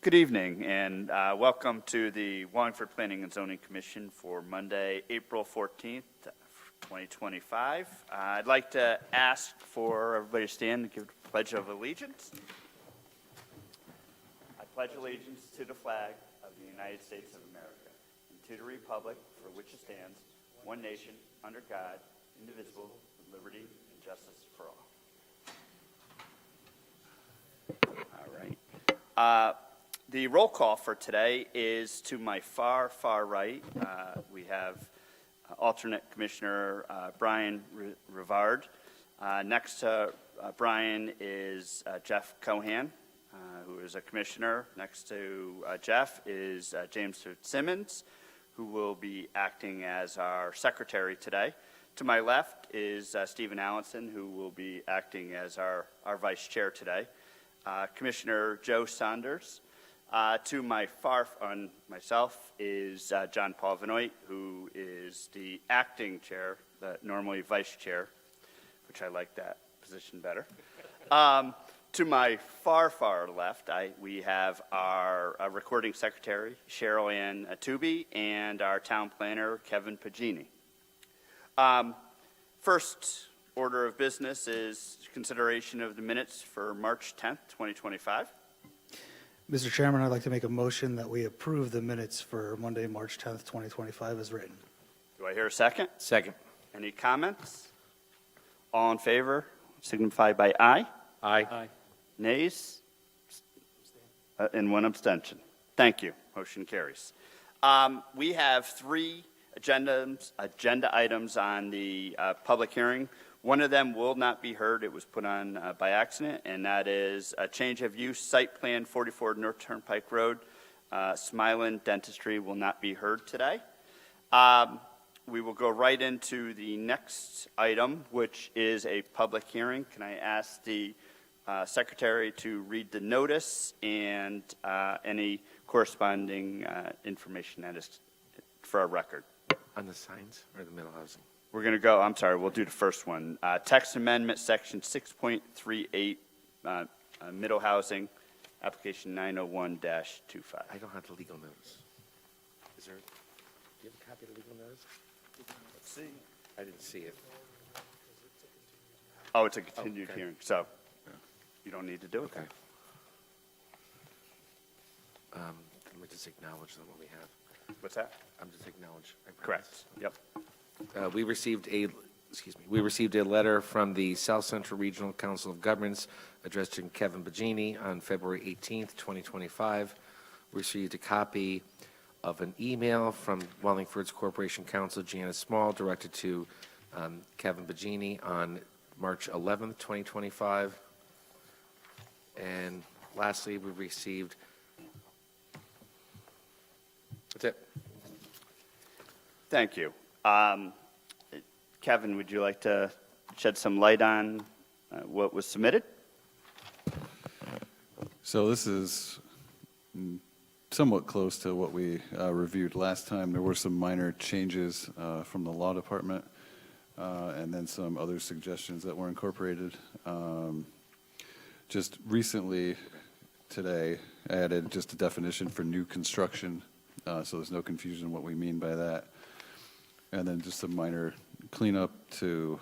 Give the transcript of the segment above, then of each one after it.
Good evening, and welcome to the Wallingford Planning and Zoning Commission for Monday, April 14th, 2025. I'd like to ask for everybody to stand and give the Pledge of Allegiance. I pledge allegiance to the flag of the United States of America and to the republic for which it stands, one nation, under God, indivisible, with liberty and justice for all. All right. The roll call for today is to my far right. We have alternate Commissioner Brian Rivard. Next to Brian is Jeff Cohan, who is a commissioner. Next to Jeff is James Fitzsimmons, who will be acting as our secretary today. To my left is Stephen Allenson, who will be acting as our vice chair today. Commissioner Joe Saunders. To my far on myself is John Paul Vanoit, who is the acting chair, normally vice chair, which I like that position better. To my far left, we have our recording secretary, Cheryl Ann Tooby, and our town planner, Kevin Pagini. First order of business is consideration of the minutes for March 10th, 2025. Mr. Chairman, I'd like to make a motion that we approve the minutes for Monday, March 10th, 2025 as written. Do I hear a second? Second. Any comments? All in favor signify by aye. Aye. Nays? And one abstention. Thank you. Motion carries. We have three agenda items on the public hearing. One of them will not be heard. It was put on by accident, and that is a change of use site plan 44 North Turnpike Road. Smilin Dentistry will not be heard today. We will go right into the next item, which is a public hearing. Can I ask the secretary to read the notice and any corresponding information that is for our record? On the signs or the middle housing? We're going to go, I'm sorry, we'll do the first one. Text amendment, section 6.38, middle housing, application 901-25. I don't have the legal notice. Do you have a copy of the legal notice? Let's see. I didn't see it. Oh, it's a continued okay. hearing, so you don't need to do it. Okay. Let me just acknowledge them what we have. What's that? I'm just acknowledge. Correct. Yep. We received a letter from the South Central Regional Council of Governments addressed to Kevin Pagini on February 18th, 2025. We received a copy of an email from Wallingford's Corporation Counsel, Janice Small, directed to Kevin Pagini on March 11th, 2025. And lastly, we received, that's it. Thank you. Kevin, would you like to shed some light on what was submitted? So this is somewhat close to what we reviewed last time. There were some minor changes from the law department and then some other suggestions that were incorporated. Just recently, today, I added just a definition for new construction, so there's no confusion what we mean by that. And then just some minor cleanup to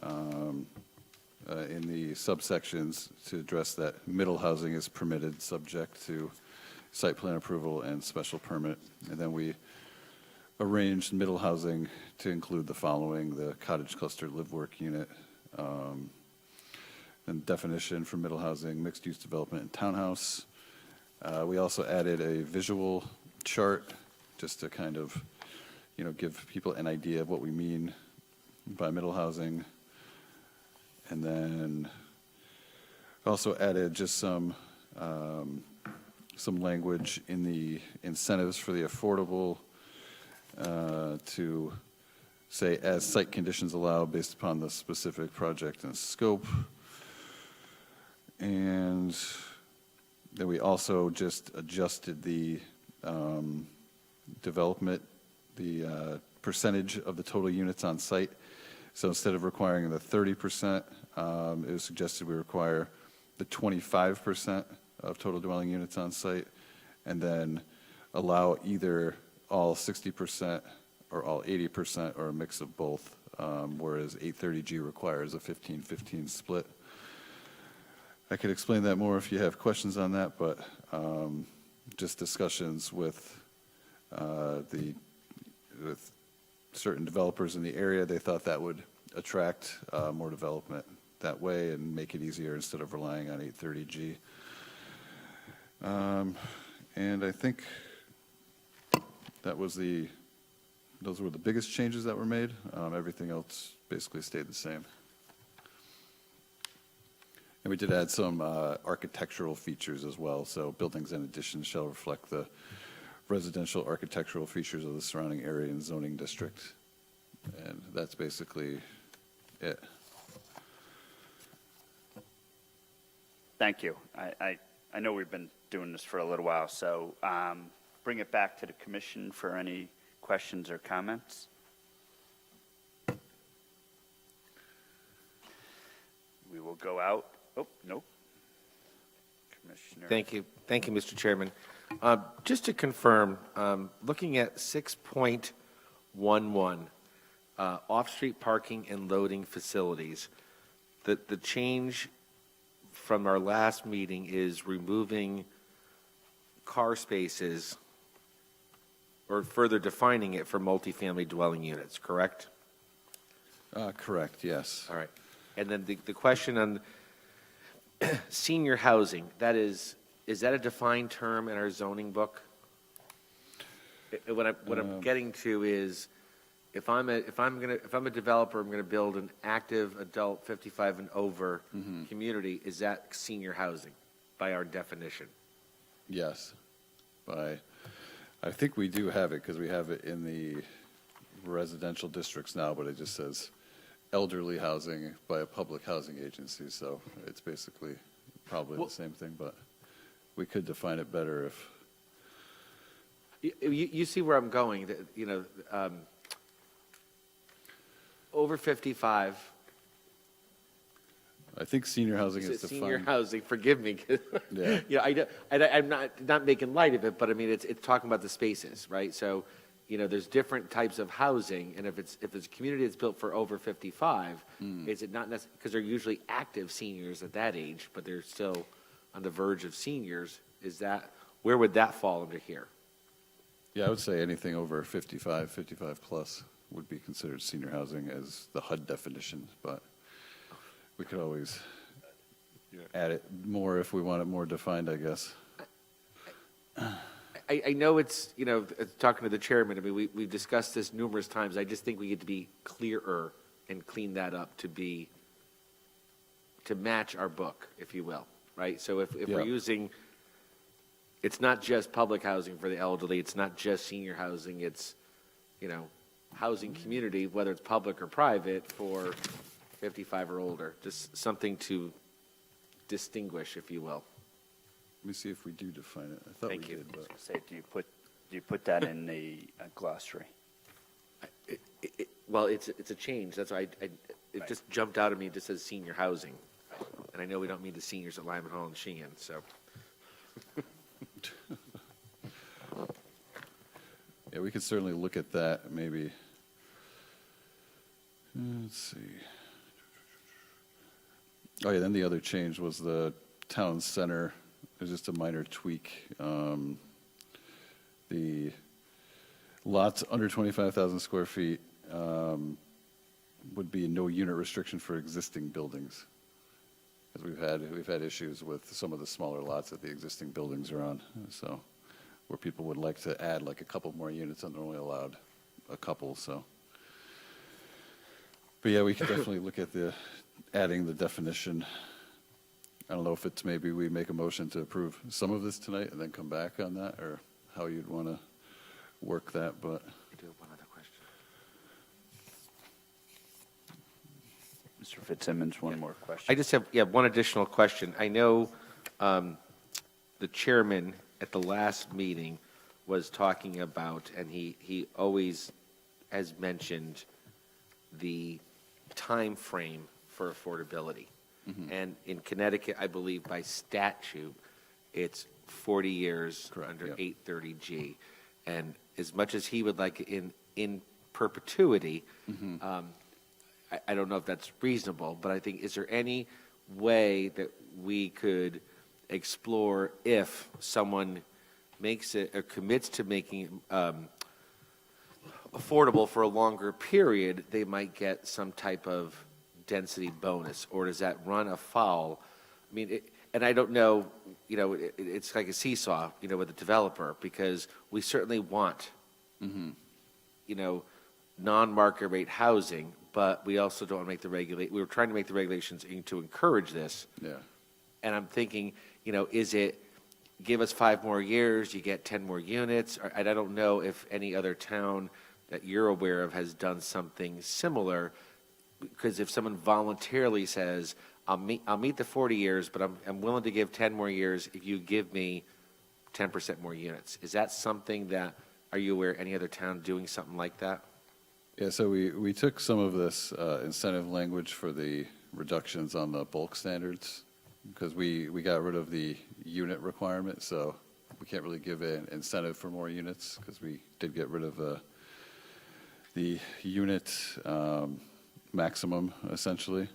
in the subsections to address that middle housing is permitted subject to site plan approval and special permit. And then we arranged middle housing to include the following: the cottage cluster live work unit, and definition for middle housing, mixed use development and townhouse. We also added a visual chart just to kind of give people an idea of what we mean by middle housing. And then also added just some language in the incentives for the affordable to say as site conditions allow based upon the specific project and scope. And then we also just adjusted the development, the percentage of the total units on site. So instead of requiring the 30%, it was suggested we require the 25% of total dwelling units on site, and then allow either all 60% or all 80% or a mix of both, whereas 830G requires a 15-15 split. I could explain that more if you have questions on that, but just discussions with with certain developers in the area, they thought that would attract more development that way and make it easier instead of relying on 830G. And I think those were the biggest changes that were made. Everything else basically stayed the same. And we did add some architectural features as well. So buildings and additions shall reflect the residential architectural features of the surrounding area and zoning district. And that's basically it. Thank you. I know we've been doing this for a little while, so bring it back to the commission for any questions or comments. We will go out. Oh, nope. Commissioner. Thank you, Mr. Chairman. Just to confirm, looking at 6.11, off-street parking and loading facilities, the change from our last meeting is removing car spaces or further defining it for multifamily dwelling units, correct? Correct, yes. All right. And then the question on senior housing, is that a defined term in our zoning book? What I'm getting to is, if I'm a developer, I'm gonna build an active adult 55 and over community, is that senior housing by our definition? Yes. I think we do have it because we have it in the residential districts now, but it just says elderly housing by a public housing agency. So it's basically probably the same thing, but we could define it better if. You see where I'm going, over 55. I think senior housing is defined. Senior housing, forgive me. Yeah. I'm not making light of it, but I mean, it's talking about the spaces, right? So, there's different types of housing, and if it's a community that's built for over 55, is it not necessarily, because they're usually active seniors at that age, but they're still on the verge of seniors, where would that fall under here? Yeah, I would say anything over 55 plus would be considered senior housing as the HUD definition, but we could always add it more if we want it more defined, I guess. I know it's, talking to the chairman, I mean, we've discussed this numerous times. I just think we get to be clearer and clean that up to match our book, if you will, right? So if we're using, it's not just public housing for the elderly, it's not just senior housing, it's, housing community, whether it's public or private, for 55 or older, just something to distinguish, if you will. Let me see if we do define it. I thought Thank we you. did, but Say, do you put that in the glossary? Well, it's a change. That's why it just jumped out at me. It just says senior housing. And I know we don't mean the seniors at Lyman Hall and Sheehan, so. yeah, we could certainly look at that, maybe. Let's see. Oh, yeah, then the other change was the town center. It was just a minor tweak. The lots under 25,000 square feet would be no unit restriction for existing buildings. Because we've had issues with some of the smaller lots that the existing buildings are on. So where people would like to add like a couple more units and they're only allowed a couple, so. But yeah, we could definitely look at adding the definition. I don't know if it's maybe we make a motion to approve some of this tonight and then come back on that, or how you'd want to work that, but. I do have one other question. Mr. Fitzsimmons, one more question. I just have, one additional question. I know the chairman at the last meeting was talking about, and he always has mentioned the time frame for affordability. And in Connecticut, I believe by statute, it's 40 years Correct, under yeah. 830G. And as much as he would like it in perpetuity, I don't know if that's reasonable, but I think, is there any way that we could explore if someone makes it or commits to making it affordable for a longer period, they might get some type of density bonus, or does that run afoul? I mean, and I don't know, it's like a seesaw, with the developer, because we certainly want, non-market rate housing, but we also don't want to make we were trying to make the regulations to encourage this. Yeah. And I'm thinking, is it give us 5 more years, you get 10 more units? And I don't know if any other town that you're aware of has done something similar, because if someone voluntarily says, I'll meet the 40 years, but I'm willing to give 10 more years if you give me 10% more units. Is that something that, are you aware any other town doing something like that? Yeah, so we took some of this incentive language for the reductions on the bulk standards, because we got rid of the unit requirement, so we can't really give an incentive for more units, because we did get rid of the unit maximum, essentially.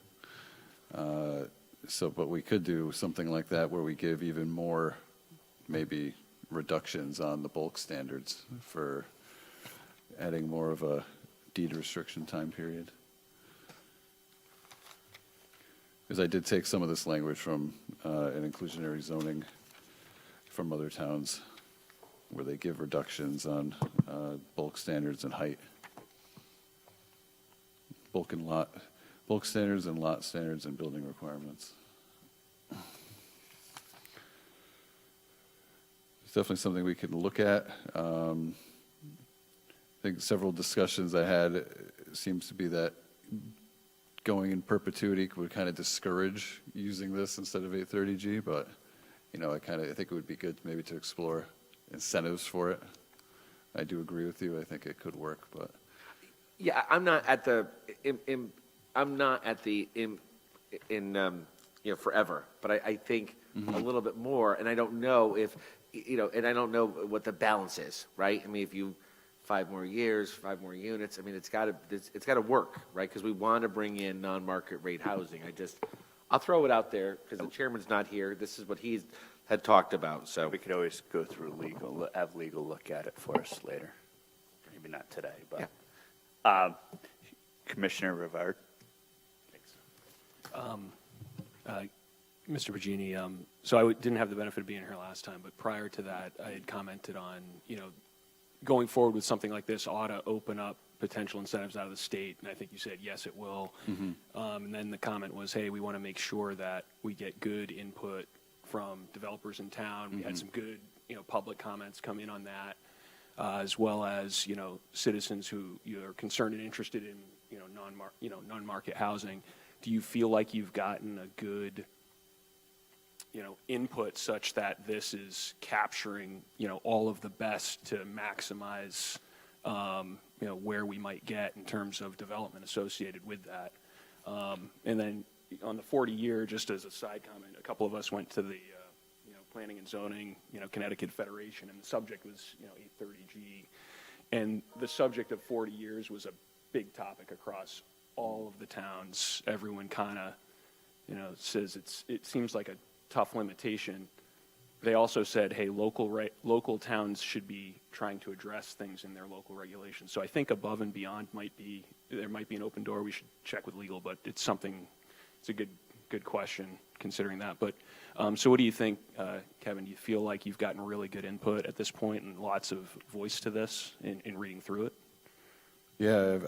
But we could do something like that where we give even more, maybe, reductions on the bulk standards for adding more of a deed restriction time period. Because I did take some of this language from an inclusionary zoning from other towns where they give reductions on bulk standards and height. Bulk standards and lot standards and building requirements. It's definitely something we could look at. I think several discussions I had seems to be that going in perpetuity would kind of discourage using this instead of 830G, but I think it would be good maybe to explore incentives for it. I do agree with you. I think it could work, but Yeah, I'm not at the forever, but I think a little bit more, and I don't know if, and I don't know what the balance is, right? I mean, if you 5 more years, 5 more units, I mean, it's got to work, right? Because we want to bring in non-market rate housing. I'll throw it out there because the chairman's not here. This is what he had talked about, so. We could always go through have legal look at it for us later. Maybe not today, but. Yeah. Commissioner Rivard. Mr. Virginie, so I didn't have the benefit of being here last time, but prior to that, I had commented on, going forward with something like this ought to open up potential incentives out of the state, and I think you said, yes, it will. And then the comment was, hey, we want to make sure that we get good input from developers in town. We had some good, public comments come in on that, as well as, citizens who are concerned and interested in, non-market housing. Do you feel like you've gotten a good, input such that this is capturing, all of the best to maximize, where we might get in terms of development associated with that? And then on the 40-year, just as a side comment, a couple of us went to the, Planning and Zoning, Connecticut Federation, and the subject was, 830G. And the subject of 40 years was a big topic across all of the towns. Everyone kind of, says it seems like a tough limitation. They also said, hey, local towns should be trying to address things in their local regulations. So I think above and beyond there might be an open door. We should check with legal, but it's a good question considering that. But so what do you think, Kevin? Do you feel like you've gotten really good input at this point and lots of voice to this in reading through it? yeah,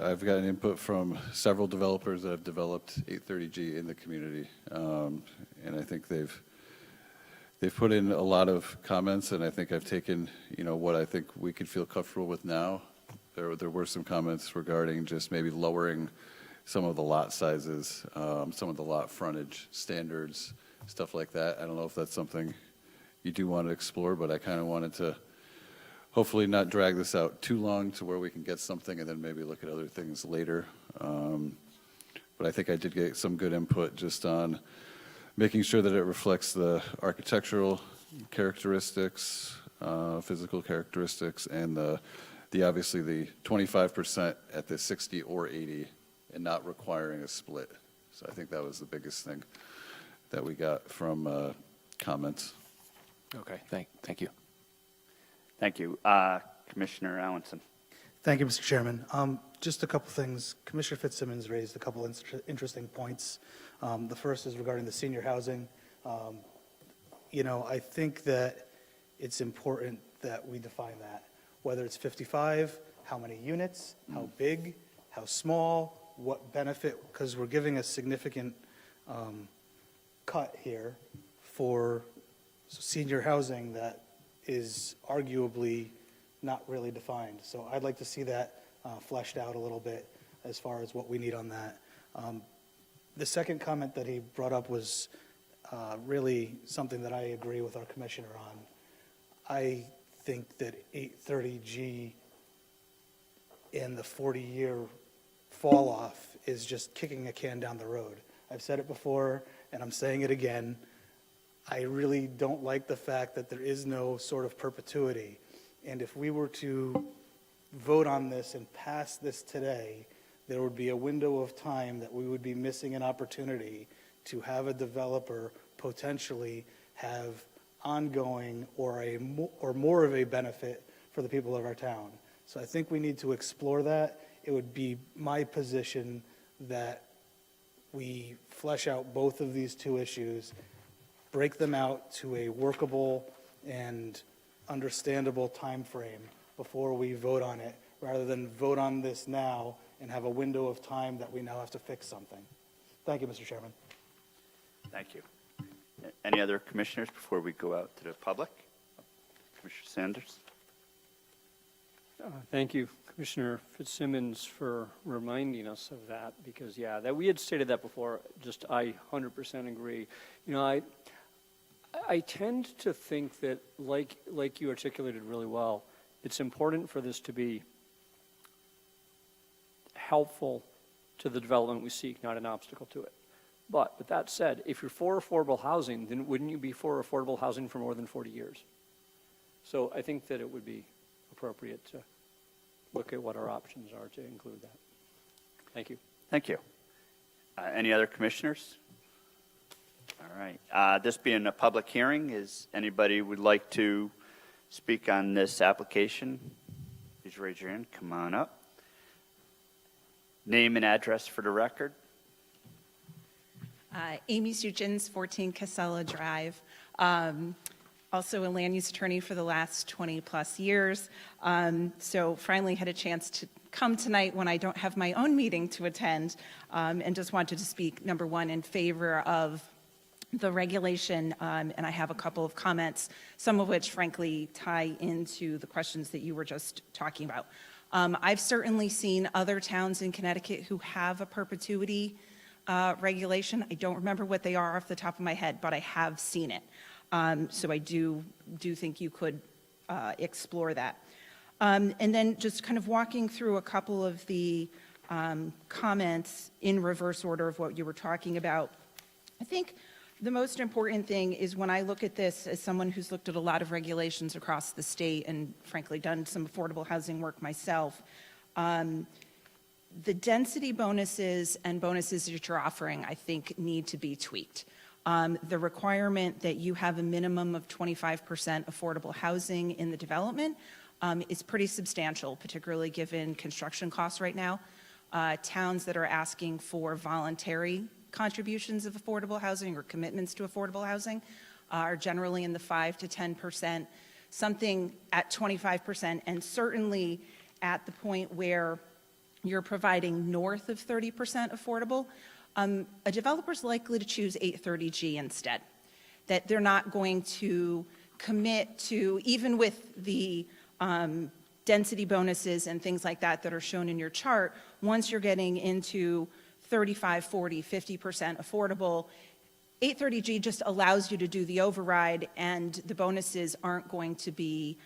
I've gotten input from several developers that have developed 830G in the community, and I think they've put in a lot of comments, and I think I've taken what I think we could feel comfortable with now. There were some comments regarding just maybe lowering some of the lot sizes, some of the lot frontage standards, stuff like that. I don't know if that's something you do want to explore, but I kind of wanted to hopefully not drag this out too long to where we can get something and then maybe look at other things later. But I think I did get some good input just on making sure that it reflects the architectural characteristics, physical characteristics, and the obviously the 25% at the 60 or 80 and not requiring a split. So I think that was the biggest thing that we got from comments. Okay, thank you. Thank you. Commissioner Allenson. Thank you, Mr. Chairman. Just a couple things. Commissioner Fitzsimmons raised a couple interesting points. The first is regarding the senior housing. I think that it's important that we define that, whether it's 55, how many units, how big, how small, what benefit, because we're giving a significant cut here for senior housing that is arguably not really defined. So I'd like to see that fleshed out a little bit as far as what we need on that. The second comment that he brought up was really something that I agree with our commissioner on. I think that 830G and the 40-year fall off is just kicking a can down the road. I've said it before, and I'm saying it again. I really don't like the fact that there is no sort of perpetuity. And if we were to vote on this and pass this today, there would be a window of time that we would be missing an opportunity to have a developer potentially have ongoing or more of a benefit for the people of our town. So I think we need to explore that. It would be my position that we flesh out both of these two issues, break them out to a workable and understandable time frame before we vote on it, rather than vote on this now and have a window of time that we now have to fix something. Thank you, Mr. Chairman. Thank you. Any other commissioners before we go out to the public? Commissioner Sanders? Thank you, Commissioner Fitzsimmons, for reminding us of that, because, yeah, that we had stated that before. Just I 100% agree. I tend to think that, like you articulated really well, it's important for this to be helpful to the development we seek, not an obstacle to it. But with that said, if you're for affordable housing, then wouldn't you be for affordable housing for more than 40 years? So I think that it would be appropriate to look at what our options are to include that. Thank you. Thank you. Any other commissioners? All right. This being a public hearing, is anybody would like to speak on this application? Please raise your hand. Come on up. Name and address for the record. Amy Suchins, 14 Casella Drive. Also a land use attorney for the last 20 plus years. So finally had a chance to come tonight when I don't have my own meeting to attend, and just wanted to speak, number one, in favor of the regulation, and I have a couple of comments, some of which frankly tie into the questions that you were just talking about. I've certainly seen other towns in Connecticut who have a perpetuity regulation. I don't remember what they are off the top of my head, but I have seen it. So I do think you could explore that. And then just kind of walking through a couple of the comments in reverse order of what you were talking about. I think the most important thing is, when I look at this as someone who's looked at a lot of regulations across the state and frankly done some affordable housing work myself, the density bonuses and bonuses that you're offering, I think, need to be tweaked. The requirement that you have a minimum of 25% affordable housing in the development is pretty substantial, particularly given construction costs right now. Towns that are asking for voluntary contributions of affordable housing or commitments to affordable housing are generally in the 5 to 10%, something at 25%, and certainly at the point where you're providing north of 30% affordable, a developer's likely to choose 830G instead. That they're not going to commit to, even with the density bonuses and things like that that are shown in your chart, once you're getting into 35, 40, 50% affordable, 830G just allows you to do the override, and the bonuses aren't going to be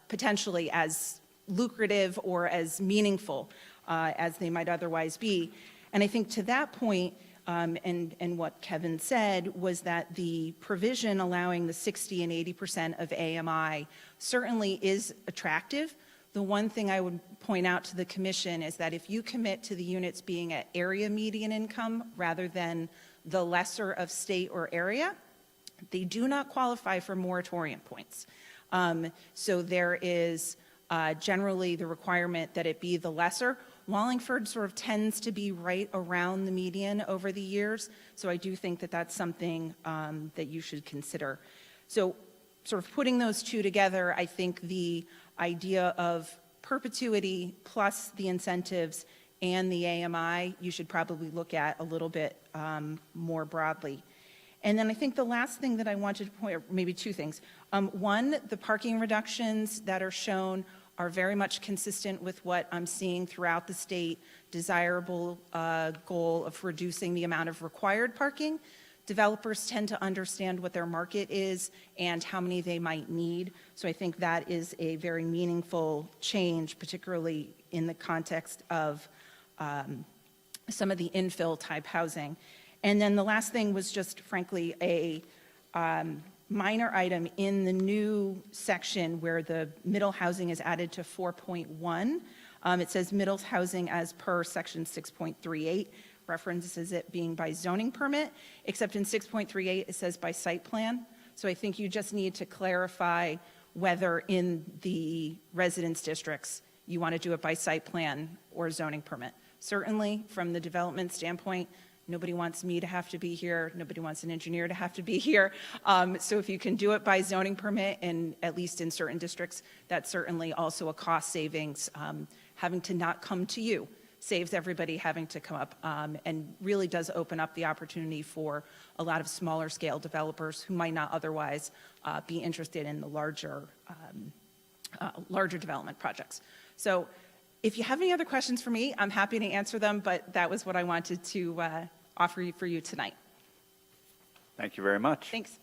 potentially as lucrative or as meaningful as they might otherwise be. And I think to that point, and what Kevin said was that the provision allowing the 60 and 80% of AMI certainly is attractive. The one thing I would point out to the commission is that if you commit to the units being at area median income rather than the lesser of state or area, they do not qualify for moratorium points. So there is generally the requirement that it be the lesser. Wallingford sort of tends to be right around the median over the years, so I do think that that's something that you should consider. So sort of putting those two together, I think the idea of perpetuity plus the incentives and the AMI, you should probably look at a little bit more broadly. And then I think the last thing that I wanted to point, or maybe two things. One, the parking reductions that are shown are very much consistent with what I'm seeing throughout the state, desirable goal of reducing the amount of required parking. Developers tend to understand what their market is and how many they might need. So I think that is a very meaningful change, particularly in the context of some of the infill type housing. And then the last thing was just frankly a minor item in the new section where the middle housing is added to 4.1. It says middle housing as per section 6.38, references it being by zoning permit, except in 6.38 it says by site plan. So I think you just need to clarify whether in the residence districts you want to do it by site plan or zoning permit. Certainly from the development standpoint, nobody wants me to have to be here. Nobody wants an engineer to have to be here. So if you can do it by zoning permit, and at least in certain districts, that's certainly also a cost savings. Having to not come to you saves everybody having to come up, and really does open up the opportunity for a lot of smaller scale developers who might not otherwise be interested in the larger development projects. So if you have any other questions for me, I'm happy to answer them, but that was what I wanted to offer for you tonight. Thank you very much. Thanks.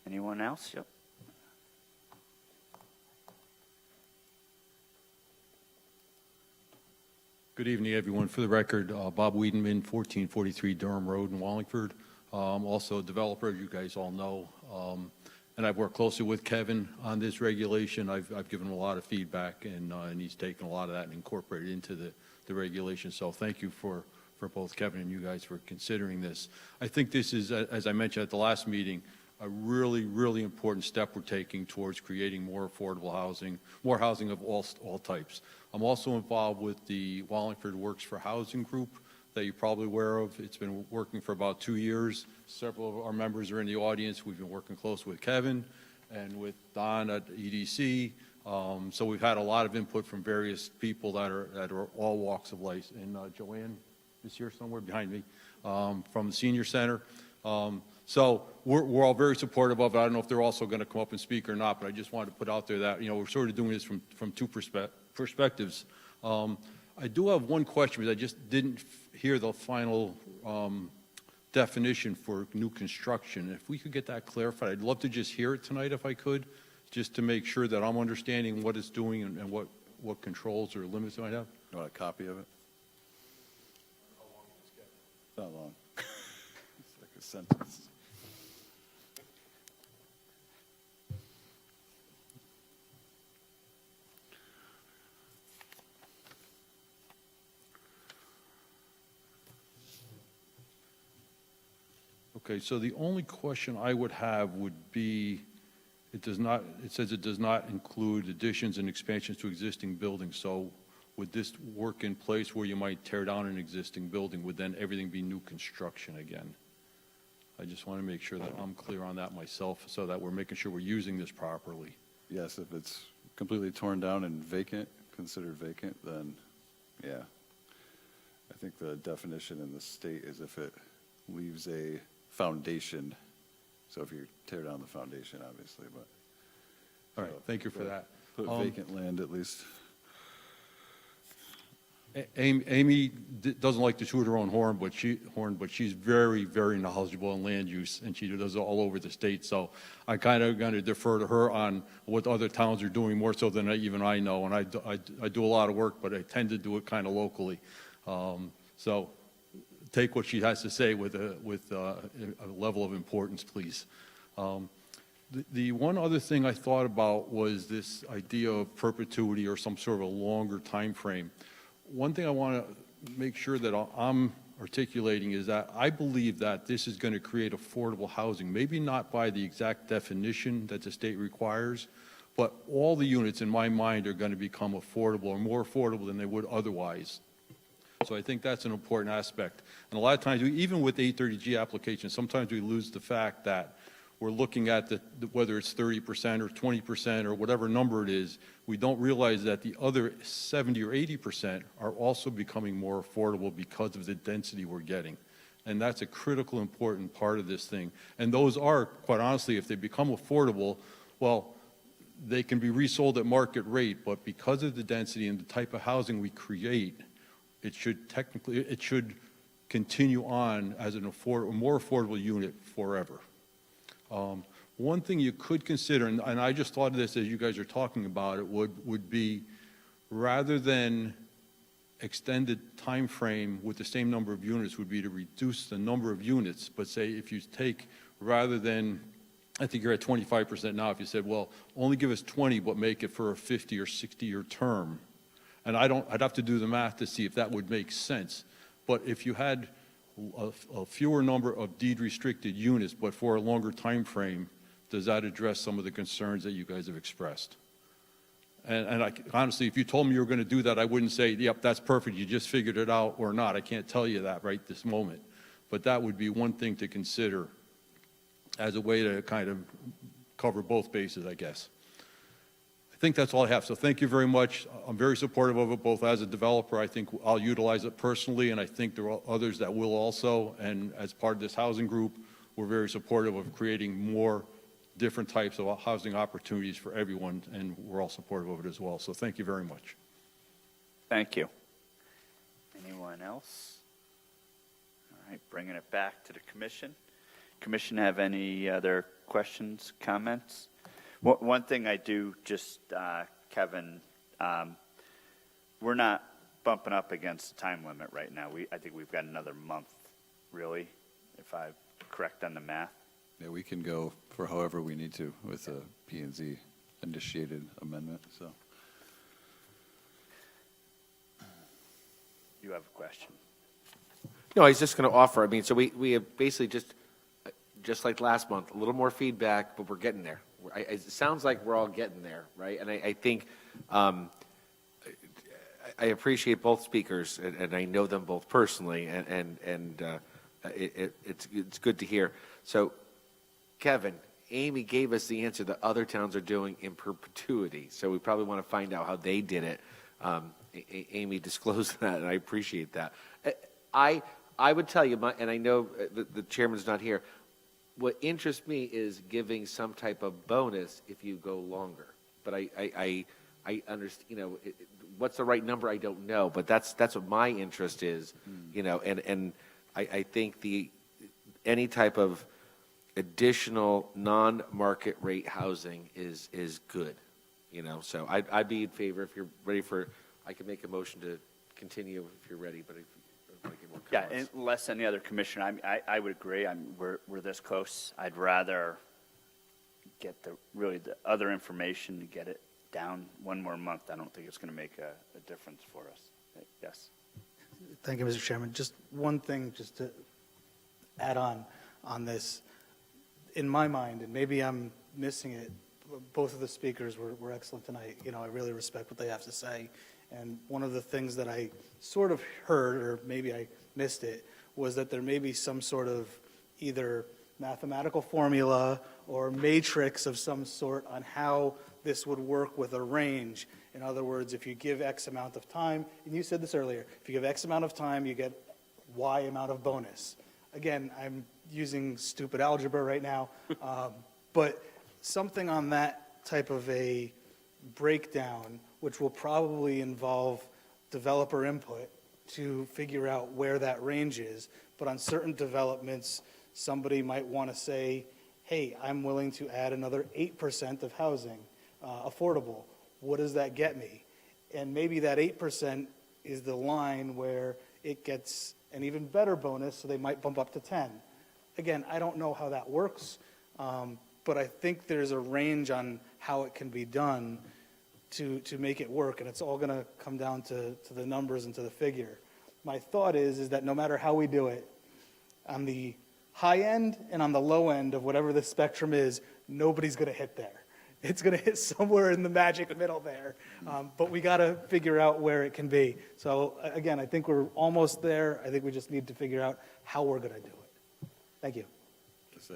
Anyone else? Yep. Good evening, everyone. For the record, Bob Wiedenman, 1443 Durham Road in Wallingford. Also a developer, as you guys all know. And I've worked closely with Kevin on this regulation. I've given him a lot of feedback, and he's taken a lot of that and incorporated into the regulation. So thank you for both Kevin and you guys for considering this. I think this is, as I mentioned at the last meeting, a really, really important step we're taking towards creating more affordable housing, more housing of all types. I'm also involved with the Wallingford Works for Housing group that you're probably aware of. It's been working for about 2 years. Several of our members are in the audience. We've been working close with Kevin and with Don at EDC. So we've had a lot of input from various people that are all walks of life. And Joanne is here somewhere behind me from the Senior Center. So we're all very supportive of it. I don't know if they're also going to come up and speak or not, but I just wanted to put out there that, we're sort of doing this from two perspectives. I do have one question, because I just didn't hear the final definition for new construction. If we could get that clarified, I'd love to just hear it tonight if I could, just to make sure that I'm understanding what it's doing and what controls or limits it might have. You want a copy of it? Not long. It's like a sentence. Okay, so the only question I would have would be, it says it does not include additions and expansions to existing buildings. So would this work in place where you might tear down an existing building? Would then everything be new construction again? I just want to make sure that I'm clear on that myself, so that we're making sure we're using this properly. Yes, if it's completely torn down and vacant, considered vacant, then, yeah. I think the definition in the state is if it leaves a foundation. So if you tear down the foundation, obviously, but. All right, thank you for that. Put vacant land at least. Amy doesn't like to toot her own horn, but she's very, very knowledgeable in land use, and she does it all over the state. So I kind of going to defer to her on what other towns are doing more so than even I know. And I do a lot of work, but I tend to do it kind of locally. So take what she has to say with a level of importance, please. The one other thing I thought about was this idea of perpetuity or some sort of a longer time frame. One thing I want to make sure that I'm articulating is that I believe that this is going to create affordable housing, maybe not by the exact definition that the state requires, but all the units in my mind are going to become affordable or more affordable than they would otherwise. So I think that's an important aspect. And a lot of times, even with 830G applications, sometimes we lose the fact that we're looking at whether it's 30% or 20% or whatever number it is, we don't realize that the other 70 or 80% are also becoming more affordable because of the density we're getting. And that's a critical, important part of this thing. And those are, quite honestly, if they become affordable, well, they can be resold at market rate, but because of the density and the type of housing we create, it should continue on as a more affordable unit forever. One thing you could consider, and I just thought of this as you guys are talking about it, would be rather than extended time frame with the same number of units would be to reduce the number of units, but say if you take, rather than, I think you're at 25% now, if you said, well, only give us 20, but make it for a 50 or 60-year term. And I'd have to do the math to see if that would make sense. But if you had a fewer number of deed-restricted units, but for a longer time frame, does that address some of the concerns that you guys have expressed? And honestly, if you told me you were going to do that, I wouldn't say, yep, that's perfect, you just figured it out, or not. I can't tell you that right this moment. But that would be one thing to consider as a way to kind of cover both bases, I guess. I think that's all I have. So thank you very much. I'm very supportive of it, both as a developer. I think I'll utilize it personally, and I think there are others that will also. And as part of this housing group, we're very supportive of creating more different types of housing opportunities for everyone, and we're all supportive of it as well. So thank you very much. Thank you. Anyone else? All right, bringing it back to the commission. Commission have any other questions, comments? One thing I do just, Kevin, we're not bumping up against the time limit right now. I think we've got another month, really, if I'm correct on the math. Yeah, we can go for however we need to with a P&Z initiated amendment, so. You have a question. No, I was just going to offer, I mean, so we have basically just like last month, a little more feedback, but we're getting there. It sounds like we're all getting there, right? And I think I appreciate both speakers, and I know them both personally, and it's good to hear. So, Kevin, Amy gave us the answer that other towns are doing in perpetuity, so we probably want to find out how they did it. Amy disclosed that, and I appreciate that. I would tell you, and I know the chairman's not here, what interests me is giving some type of bonus if you go longer. But I understand, you know, what's the right number, I don't know, but that's what my interest is, you know, and I think any type of additional non-market rate housing is good, you know, so I'd be in favor. If you're ready I can make a motion to continue if you're ready, but if you want to get more comments. Yeah, unless any other commissioner, I would agree. We're this close. I'd rather get the other information to get it down one more month. I don't think it's going to make a difference for us. Yes. Thank you, Mr. Chairman. Just one thing, just to add on this. In my mind, and maybe I'm missing it, both of the speakers were excellent tonight. You know, I really respect what they have to say. And one of the things that I sort of heard, or maybe I missed it, was that there may be some sort of either mathematical formula or matrix of some sort on how this would work with a range. In other words, if you give X amount of time, and you said this earlier, if you give X amount of time, you get Y amount of bonus. Again, I'm using stupid algebra right now, but something on that type of a breakdown, which will probably involve developer input to figure out where that range is. But on certain developments, somebody might want to say, hey, I'm willing to add another 8% of housing, affordable. What does that get me? And maybe that 8% is the line where it gets an even better bonus, so they might bump up to 10. Again, I don't know how that works, but I think there's a range on how it can be done to make it work, and it's all going to come down to the numbers and to the figure. My thought is that no matter how we do it, on the high end and on the low end of whatever the spectrum is, nobody's going to hit there. It's going to hit somewhere in the magic middle there, but we got to figure out where it can be. So again, I think we're almost there. I think we just need to figure out how we're going to do it. Thank you.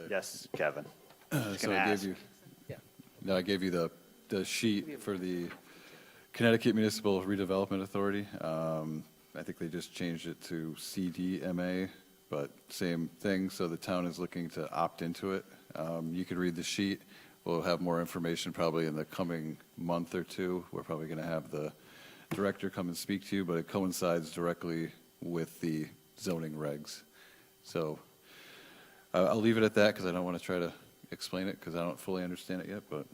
Yes, Kevin. So I gave you, no, I gave you the sheet for the Connecticut Municipal Redevelopment Authority. I think they just changed it to CDMA, but same thing. So the town is looking to opt into it. You could read the sheet. We'll have more information probably in the coming month or two. We're probably going to have the director come and speak to you, but it coincides directly with the zoning regs. So I'll leave it at that because I don't want to try to explain it because I don't fully understand it yet, but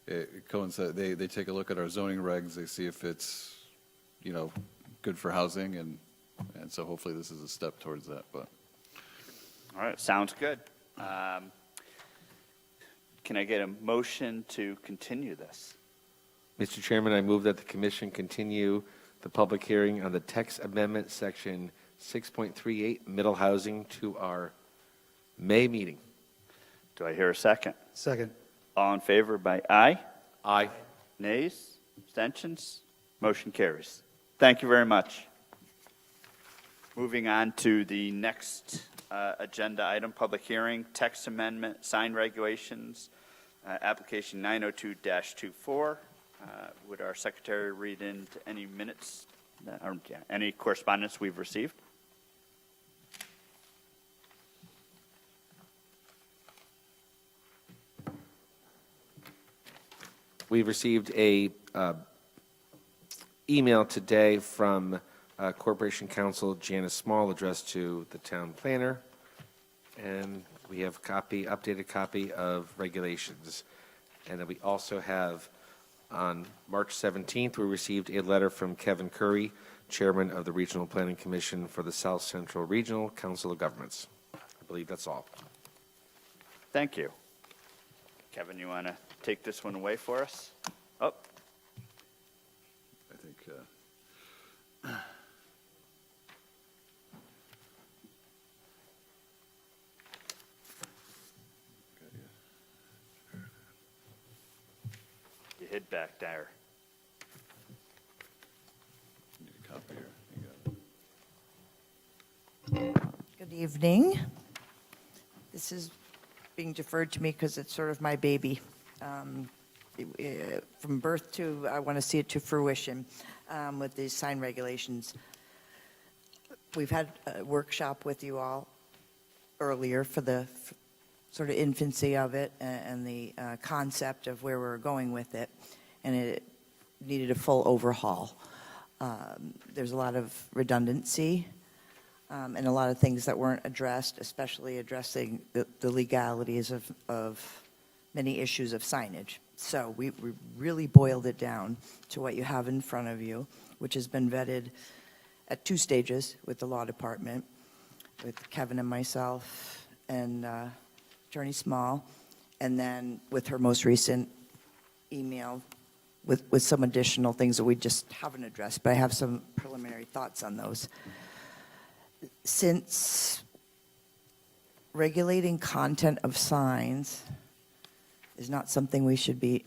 it coincides. They take a look at our zoning regs. They see if it's, good for housing, and so hopefully this is a step towards that. But All right, sounds good. Can I get a motion to continue this? Mr. Chairman, I move that the commission continue the public hearing on the text amendment, section 6.38, middle housing, to our May meeting. Do I hear a second? Second. All in favor by aye? Aye. Nays? Abstentions? Motion carries. Thank you very much. Moving on to the next agenda item, public hearing, text amendment, sign regulations, application 902-24. Would our secretary read into any minutes, any correspondence we've received? We received a email today from Corporation Counsel Janice Small addressed to the town planner, and we have updated copy of regulations. And then we also have, on March 17th, we received a letter from Kevin Curry, Chairman of the Regional Planning Commission for the South Central Regional Council of Governments. I believe that's all. Thank you. Kevin, you want to take this one away for us? Oh, I think you hid back there. need a copy here. You got it. Good evening. This is being deferred to me because it's sort of my baby. From birth to, I want to see it to fruition with these sign regulations. We've had a workshop with you all earlier for the sort of infancy of it and the concept of where we're going with it, and it needed a full overhaul. There's a lot of redundancy and a lot of things that weren't addressed, especially addressing the legalities of many issues of signage. So we really boiled it down to what you have in front of you, which has been vetted at 2 stages with the law department, with Kevin and myself and Attorney Small, and then with her most recent email with some additional things that we just haven't addressed, but I have some preliminary thoughts on those. Since regulating content of signs is not something we should be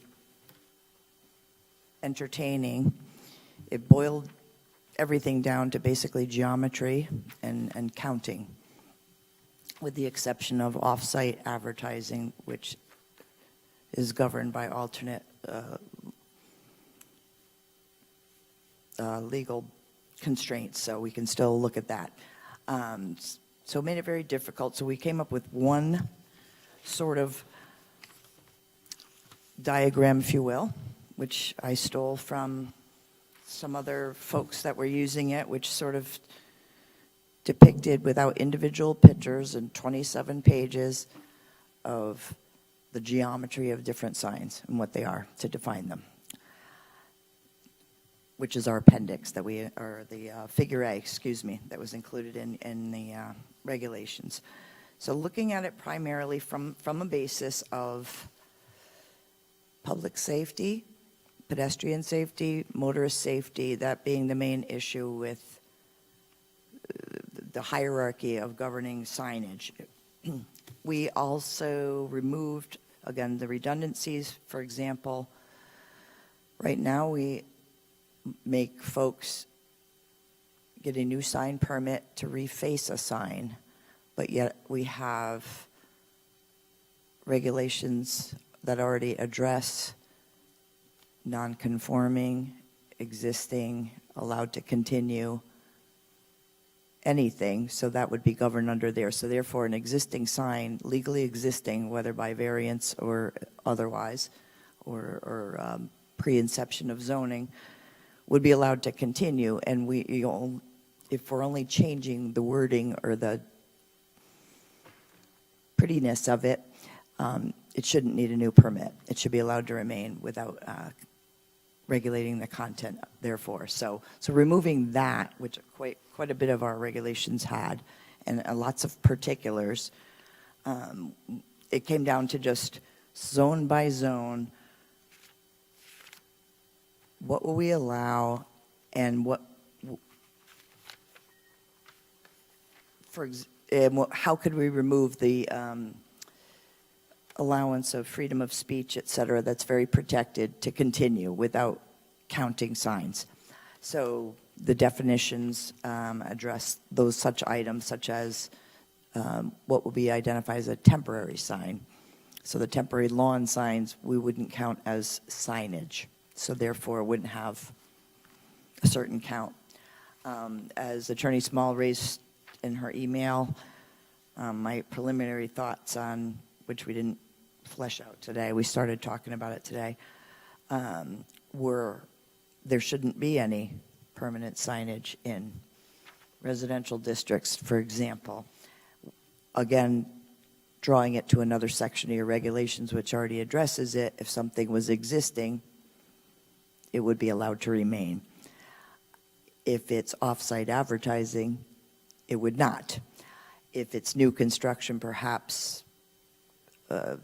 entertaining, it boiled everything down to basically geometry and counting, with the exception of off-site advertising, which is governed by alternate legal constraints, so we can still look at that. So it made it very difficult. So we came up with one sort of diagram, if you will, which I stole from some other folks that were using it, which sort of depicted without individual pictures and 27 pages of the geometry of different signs and what they are to define them. which is our appendix that we, or the Figure A, excuse me, that was included in the regulations. So looking at it primarily from a basis of public safety, pedestrian safety, motorist safety, that being the main issue with the hierarchy of governing signage. We also removed, again, the redundancies. For example, right now we make folks get a new sign permit to reface a sign, but yet we have regulations that already address non-conforming, existing, allowed to continue, anything, so that would be governed under there. So therefore, an existing sign, legally existing, whether by variance or otherwise, or pre-inception of zoning, would be allowed to continue. And if we're only changing the wording or the prettiness of it, it shouldn't need a new permit. It should be allowed to remain without regulating the content, therefore. So removing that, which quite a bit of our regulations had, and lots of particulars, it came down to just zone by zone, what will we allow, and how could we remove the allowance of freedom of speech, et cetera, that's very protected to continue without counting signs. So the definitions address those such items, such as what will be identified as a temporary sign. So the temporary lawn signs, we wouldn't count as signage, so therefore wouldn't have a certain count. As Attorney Small raised in her email, my preliminary thoughts on, which we didn't flesh out today, we started talking about it today, were there shouldn't be any permanent signage in residential districts, for example. Again, drawing it to another section of your regulations which already addresses it, if something was existing, it would be allowed to remain. If it's off-site advertising, it would not. If it's new construction, perhaps,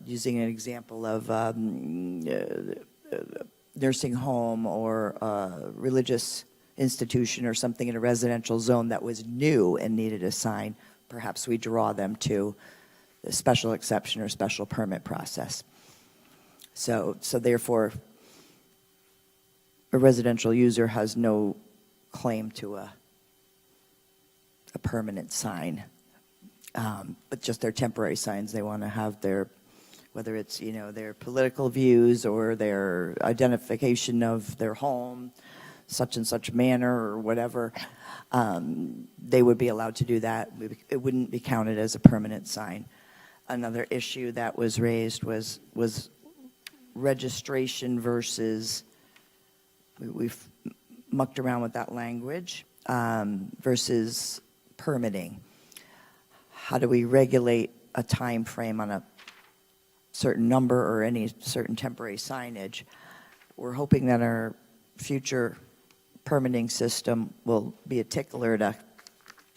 using an example of nursing home or religious institution or something in a residential zone that was new and needed a sign, perhaps we draw them to the special exception or special permit process. So therefore, a residential user has no claim to a permanent sign, but just their temporary signs. They want to have their, whether it's, their political views or their identification of their home, such and such manner or whatever, they would be allowed to do that. It wouldn't be counted as a permanent sign. Another issue that was raised was registration versus, we've mucked around with that language, versus permitting. How do we regulate a time frame on a certain number or any certain temporary signage? We're hoping that our future permitting system will be a tickler to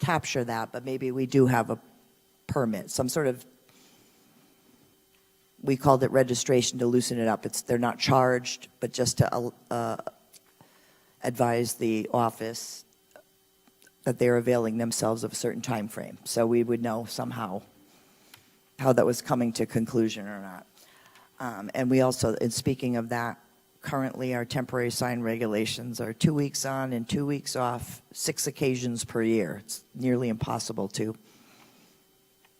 capture that, but maybe we do have a permit, some sort of, we called it registration to loosen it up. They're not charged, but just to advise the office that they're availing themselves of a certain time frame. So we would know somehow how that was coming to conclusion or not. And we also, in speaking of that, currently our temporary sign regulations are 2 weeks on and 2 weeks off, 6 occasions per year. It's nearly impossible to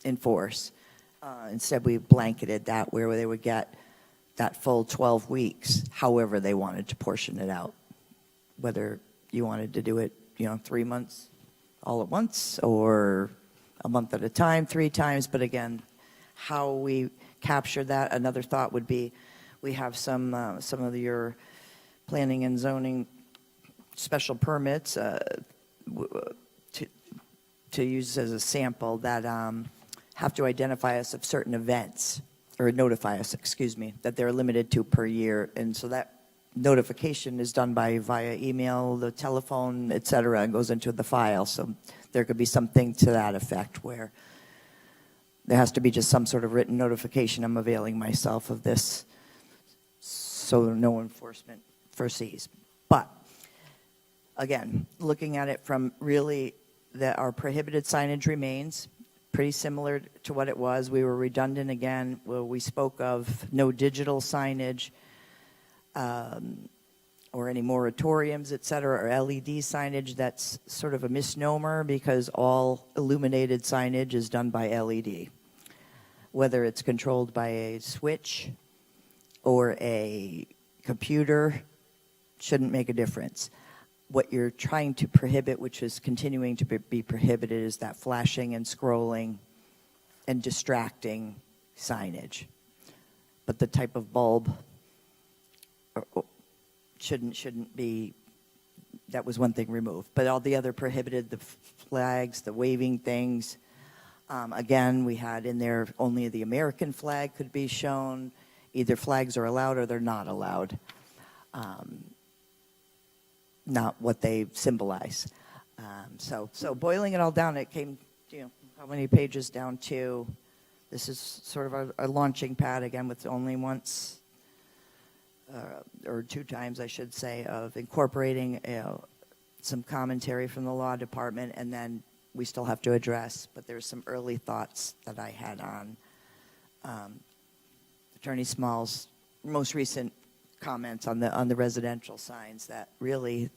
enforce. Instead, we blanketed that where they would get that full 12 weeks, however they wanted to portion it out. Whether you wanted to do it, 3 months all at once or a month at a time, 3 times. But again, how we capture that, another thought would be, we have some of your planning and zoning special permits to use as a sample that have to identify us of certain events, or notify us, excuse me, that they're limited to per year. And so that notification is done via email, the telephone, et cetera, and goes into the file. So there could be something to that effect where there has to be just some sort of written notification, I'm availing myself of this, so no enforcement foresees. But, again, looking at it from really that our prohibited signage remains pretty similar to what it was. We were redundant again, where we spoke of no digital signage, or any moratoriums, et cetera, or LED signage. That's sort of a misnomer because all illuminated signage is done by LED. Whether it's controlled by a switch or a computer, shouldn't make a difference. What you're trying to prohibit, which is continuing to be prohibited, is that flashing and scrolling and distracting signage. But the type of bulb shouldn't be, that was one thing removed. But all the other prohibited, the flags, the waving things. Again, we had in there only the American flag could be shown. Either flags are allowed or they're not allowed. Not what they symbolize. So boiling it all down, it came, how many pages down to? This is sort of a launching pad, again, with only once, or 2 times, I should say, of incorporating some commentary from the law department, and then we still have to address, but there's some early thoughts that I had on Attorney Small's most recent comments on the residential signs, that really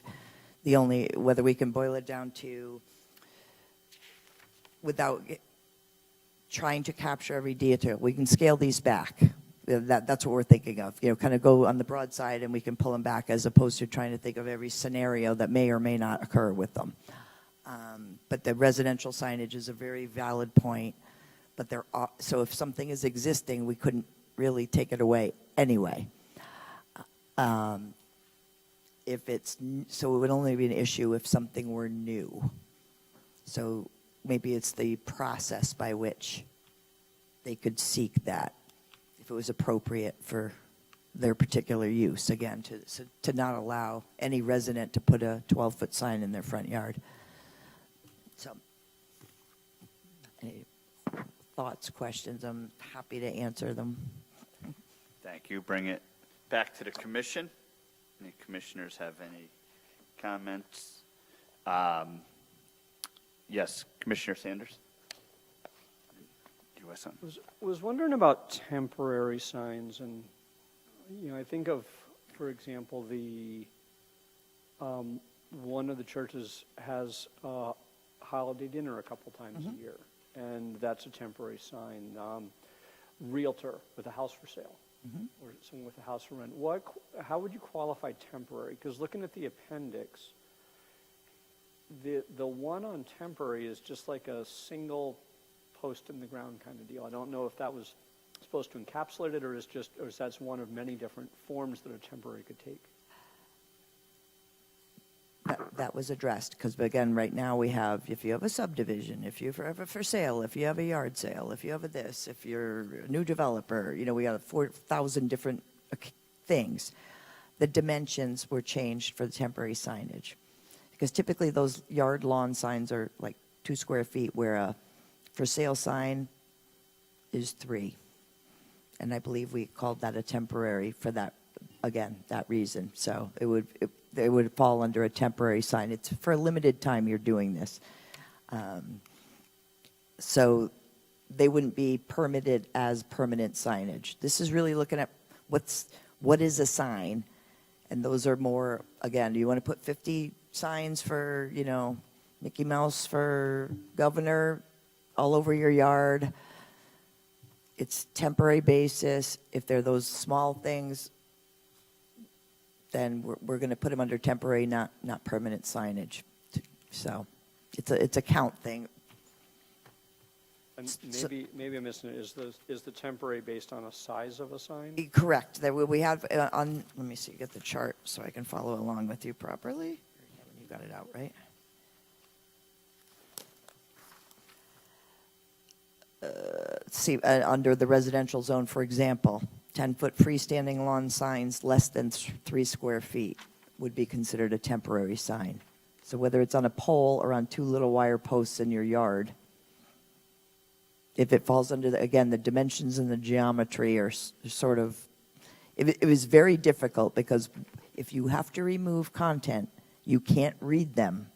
the only, whether we can boil it down to, without trying to capture every detail, we can scale these back. That's what we're thinking of, kind of go on the broad side and we can pull them back, as opposed to trying to think of every scenario that may or may not occur with them. But the residential signage is a very valid point. But so if something is existing, we couldn't really take it away anyway. So it would only be an issue if something were new. So maybe it's the process by which they could seek that, if it was appropriate for their particular use. Again, to not allow any resident to put a 12-foot sign in their front yard. So, any thoughts, questions? I'm happy to answer them. Thank you. Bring it back to the commission. Any commissioners have any comments? Yes, Commissioner Sanders? Do you have something? Was wondering about temporary signs, and I think of, for example, one of the churches has a holiday dinner a couple times a year, and that's a temporary sign. Realtor with a house for sale, or someone with a house for rent. How would you qualify temporary? Because looking at the appendix, the one on temporary is just like a single post in the ground kind of deal. I don't know if that was supposed to encapsulate it, or is that's one of many different forms that a temporary could take. That was addressed, because again, right now we have, if you have a subdivision, if you have a for sale, if you have a yard sale, if you have a this, if you're a new developer, we got 4,000 different things. The dimensions were changed for the temporary signage, because typically those yard lawn signs are like 2 square feet, where a for sale sign is 3. And I believe we called that a temporary for that, again, that reason. So it would fall under a temporary sign. It's for a limited time you're doing this. So they wouldn't be permitted as permanent signage. This is really looking at what is a sign, and those are more, again, do you want to put 50 signs for, Mickey Mouse for governor all over your yard? It's temporary basis. If they're those small things, then we're going to put them under temporary, not permanent signage. So it's a count thing. And maybe I'm missing it. Is the temporary based on a size of a sign? Correct. We have on. Let me see. Get the chart so I can follow along with you properly. You got it out, right? See, under the residential zone, for example, 10-foot freestanding lawn signs less than 3 square feet would be considered a temporary sign. So whether it's on a pole or on 2 little wire posts in your yard, if it falls under, again, the dimensions and the geometry are sort of, it was very difficult because if you have to remove content, you can't read them.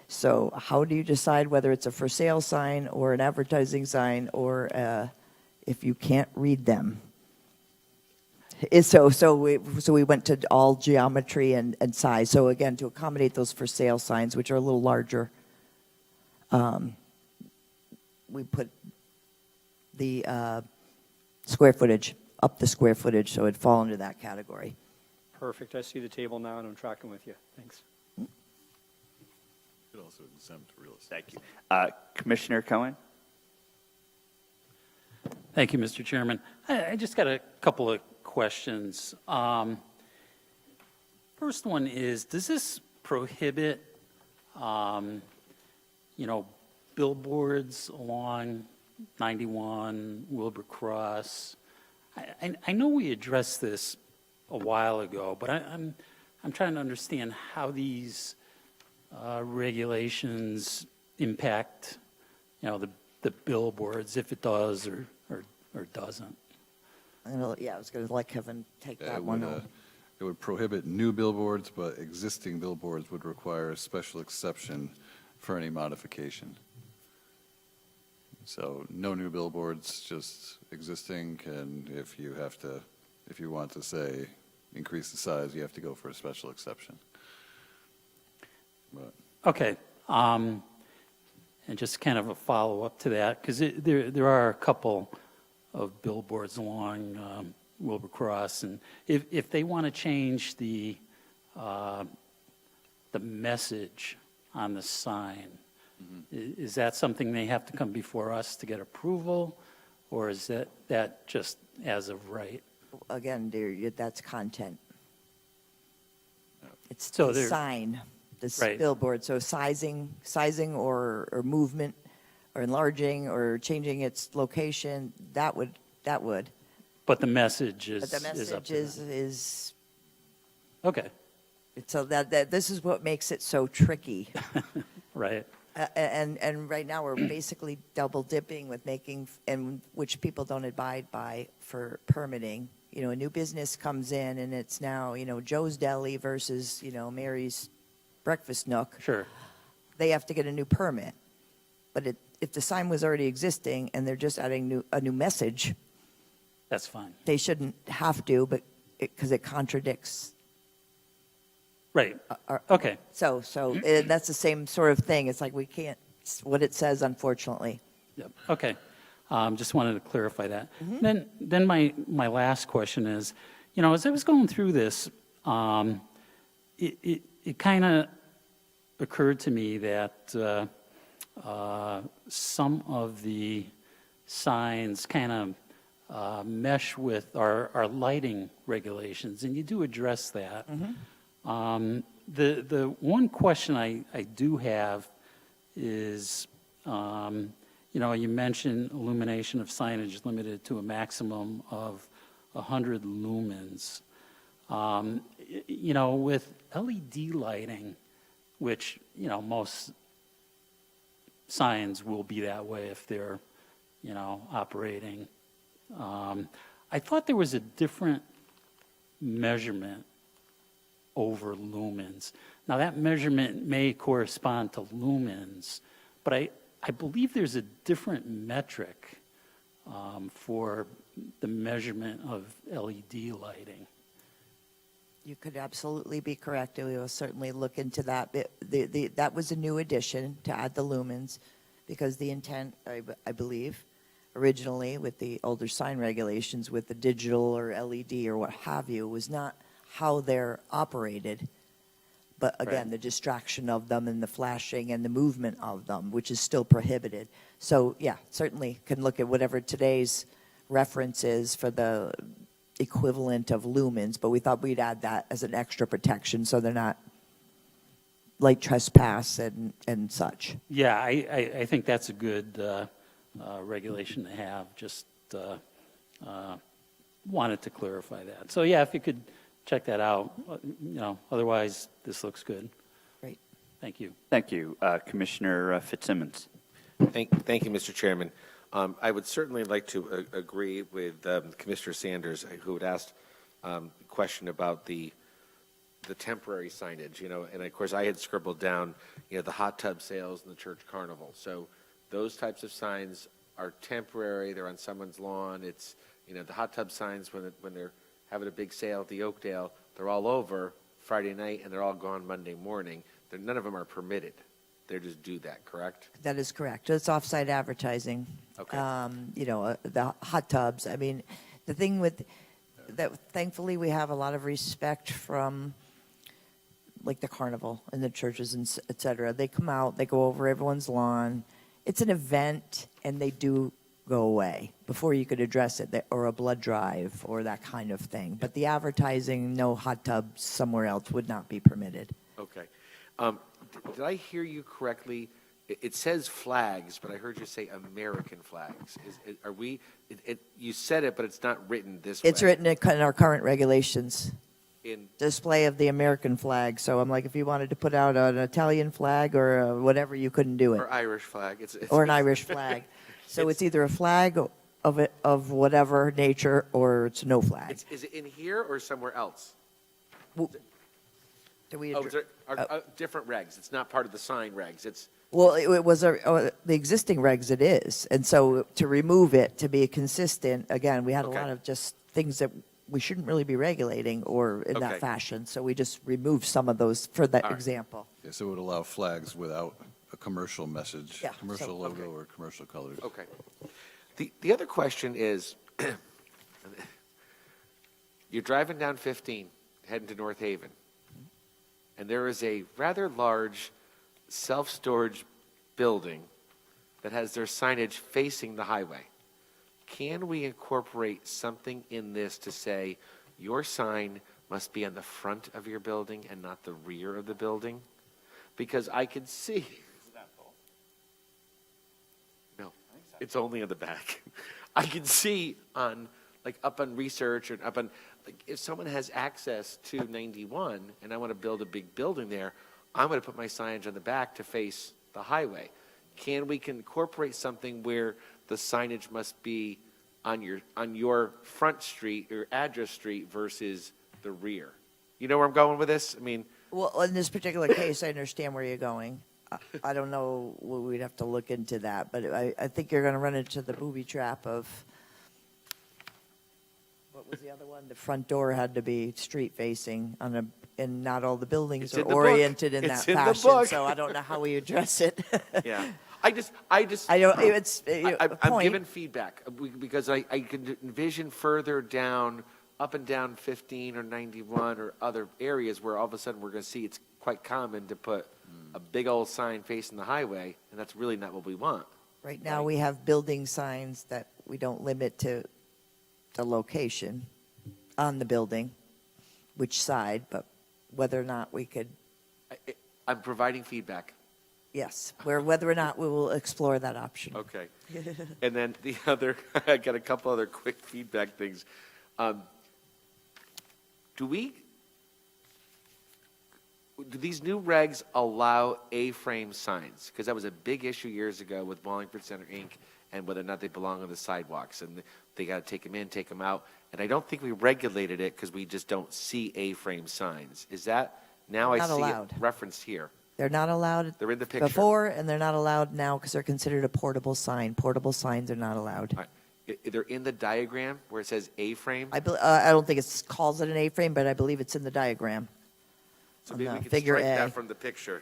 So how do you decide whether it's a for sale sign or an advertising sign or if you can't read them? So we went to all geometry and size. So again, to accommodate those for sale signs, which are a little larger, we put the square footage, up the square footage, so it'd fall into that category. Perfect. I see the table now, and I'm tracking with you. Thanks. You could also exempt real estate. Thank you. Commissioner Cohen? Thank you, Mr. Chairman. I just got a couple of questions. First one is, does this prohibit, billboards along 91, Wilbur Cross? I know we addressed this a while ago, but I'm trying to understand how these regulations impact, the billboards, if it does or doesn't. Yeah, I was going to let Kevin take Yeah, that one. It would prohibit new billboards, but existing billboards would require a special exception for any modification. So no new billboards, just existing, and if you want to say increase the size, you have to go for a special exception. But Okay. And just kind of a follow-up to that, because there are a couple of billboards along Wilbur Cross, and if they want to change the message on the sign, is that something they have to come before us to get approval, or is that just as of right? Again, that's content. It's So the there- sign, this Right. billboard. So sizing or movement or enlarging or changing its location, that would. But the message is But the up message to them. is Okay, so that this is what makes it so tricky. right. And right now, we're basically double dipping with making, and which people don't abide by for permitting. A new business comes in, and it's now, Joe's Deli versus, Mary's Breakfast Nook. Sure. They have to get a new permit. But if the sign was already existing and they're just adding a new message, That's fine. they shouldn't have to, but because it contradicts. Right. Okay. So that's the same sort of thing. It's like we can't, it's what it says, unfortunately. Yep. Okay. Just wanted to clarify that. Then my last question is, as I was going through this, it kind of occurred to me that some of the signs kind of mesh with our lighting regulations, and you do address that. The one question I do have is, you mentioned illumination of signage limited to a maximum of 100 lumens. With LED lighting, which, most signs will be that way if they're, operating. I thought there was a different measurement over lumens. Now, that measurement may correspond to lumens, but I believe there's a different metric for the measurement of LED lighting. You could absolutely be correct, and we will certainly look into that. That was a new addition to add the lumens, because the intent, I believe, originally with the older sign regulations with the digital or LED or what have you, was not how they're operated, but again, Right. the distraction of them and the flashing and the movement of them, which is still prohibited. So, yeah, certainly can look at whatever today's reference is for the equivalent of lumens, but we thought we'd add that as an extra protection so they're not light trespass and such. Yeah, I think that's a good regulation to have, just, Wanted to clarify that. So yeah, if you could check that out, otherwise this looks good. Great. Thank you. Thank you. Commissioner Fitzsimmons. Thank you, Mr. Chairman. I would certainly like to agree with Commissioner Sanders, who had asked a question about the temporary signage, and of course I had scribbled down, the hot tub sales and the church carnival. So those types of signs are temporary. They're on someone's lawn. It's, the hot tub signs when they're having a big sale at the Oakdale, they're all over Friday night and they're all gone Monday morning. None of them are permitted. They just do that, correct? That is correct. It's off-site advertising. Okay. The hot tubs. I mean, the thing with that, thankfully, we have a lot of respect from, like, the carnival and the churches and et cetera. They come out, they go over everyone's lawn. It's an event, and they do go away before you could address it, or a blood drive or that kind of thing. But the advertising, no hot tubs somewhere else would not be permitted. Okay. Did I hear you correctly? It says flags, but I heard you say American flags. Are we? You said it, but it's not written this way. It's written in our current regulations. In Display of the American flag. So I'm like, if you wanted to put out an Italian flag or whatever, you couldn't do it. or Irish flag. Or an Irish flag. So it's either a flag of whatever nature, or it's no flag. Is it in here or somewhere else? Do we Oh, addr- there are different regs. It's not part of the sign regs. It's Well, it was the existing regs. It is, and so to remove it to be consistent, again, we had a Okay. lot of just things that we shouldn't really be regulating or in Okay. that fashion. So we just removed some of those for that All right. example. Yeah, so it would allow flags without a commercial message, Yeah, commercial so- logo okay. or commercial colors. okay. The other question is, you're driving down 15, heading to North Haven, and there is a rather large self-storage building that has their signage facing the highway. Can we incorporate something in this to say your sign must be on the front of your building and not the rear of the building? Because I can see. No, it's only on the back. I can see on, like, up on Research or up on, like, if someone has access to 91 and I want to build a big building there, I'm going to put my signage on the back to face the highway. Can we incorporate something where the signage must be on your front street or address street versus the rear? You know where I'm going with this? I mean, Well, in this particular case, I understand where you're going. I don't know, we'd have to look into that, but I think you're going to run into the booby trap of, what was the other one? The front door had to be street facing and not all the buildings It's are in the book. oriented in It's that in the fashion. book. So I don't know how we address it. yeah. I just. I don't, it's I'm point. giving feedback because I can envision further down, up and down 15 or 91 or other areas where all of a sudden we're going to see it's quite common to put a big old sign facing the highway, and that's really not what we want. Right now, we have building signs that we don't limit to the location on the building, which side, but whether or not we could, I'm providing feedback. yes, whether or not we will explore that option. Okay. And then the other, I got a couple other quick feedback things. Do these new regs allow A-frame signs? Because that was a big issue years ago with Wallingford Center Inc. and whether or not they belong on the sidewalks. And they got to take them in, take them out. And I don't think we regulated it because we just don't see A-frame signs. Is that, now I Not see allowed. it referenced here. They're not allowed They're in the picture. before, and they're not allowed now because they're considered a portable sign. Portable signs are not allowed. All right. They're in the diagram where it says A-frame? I don't think it calls it an A-frame, but I believe it's in the diagram. So on maybe the we could figure strike A. that from the picture.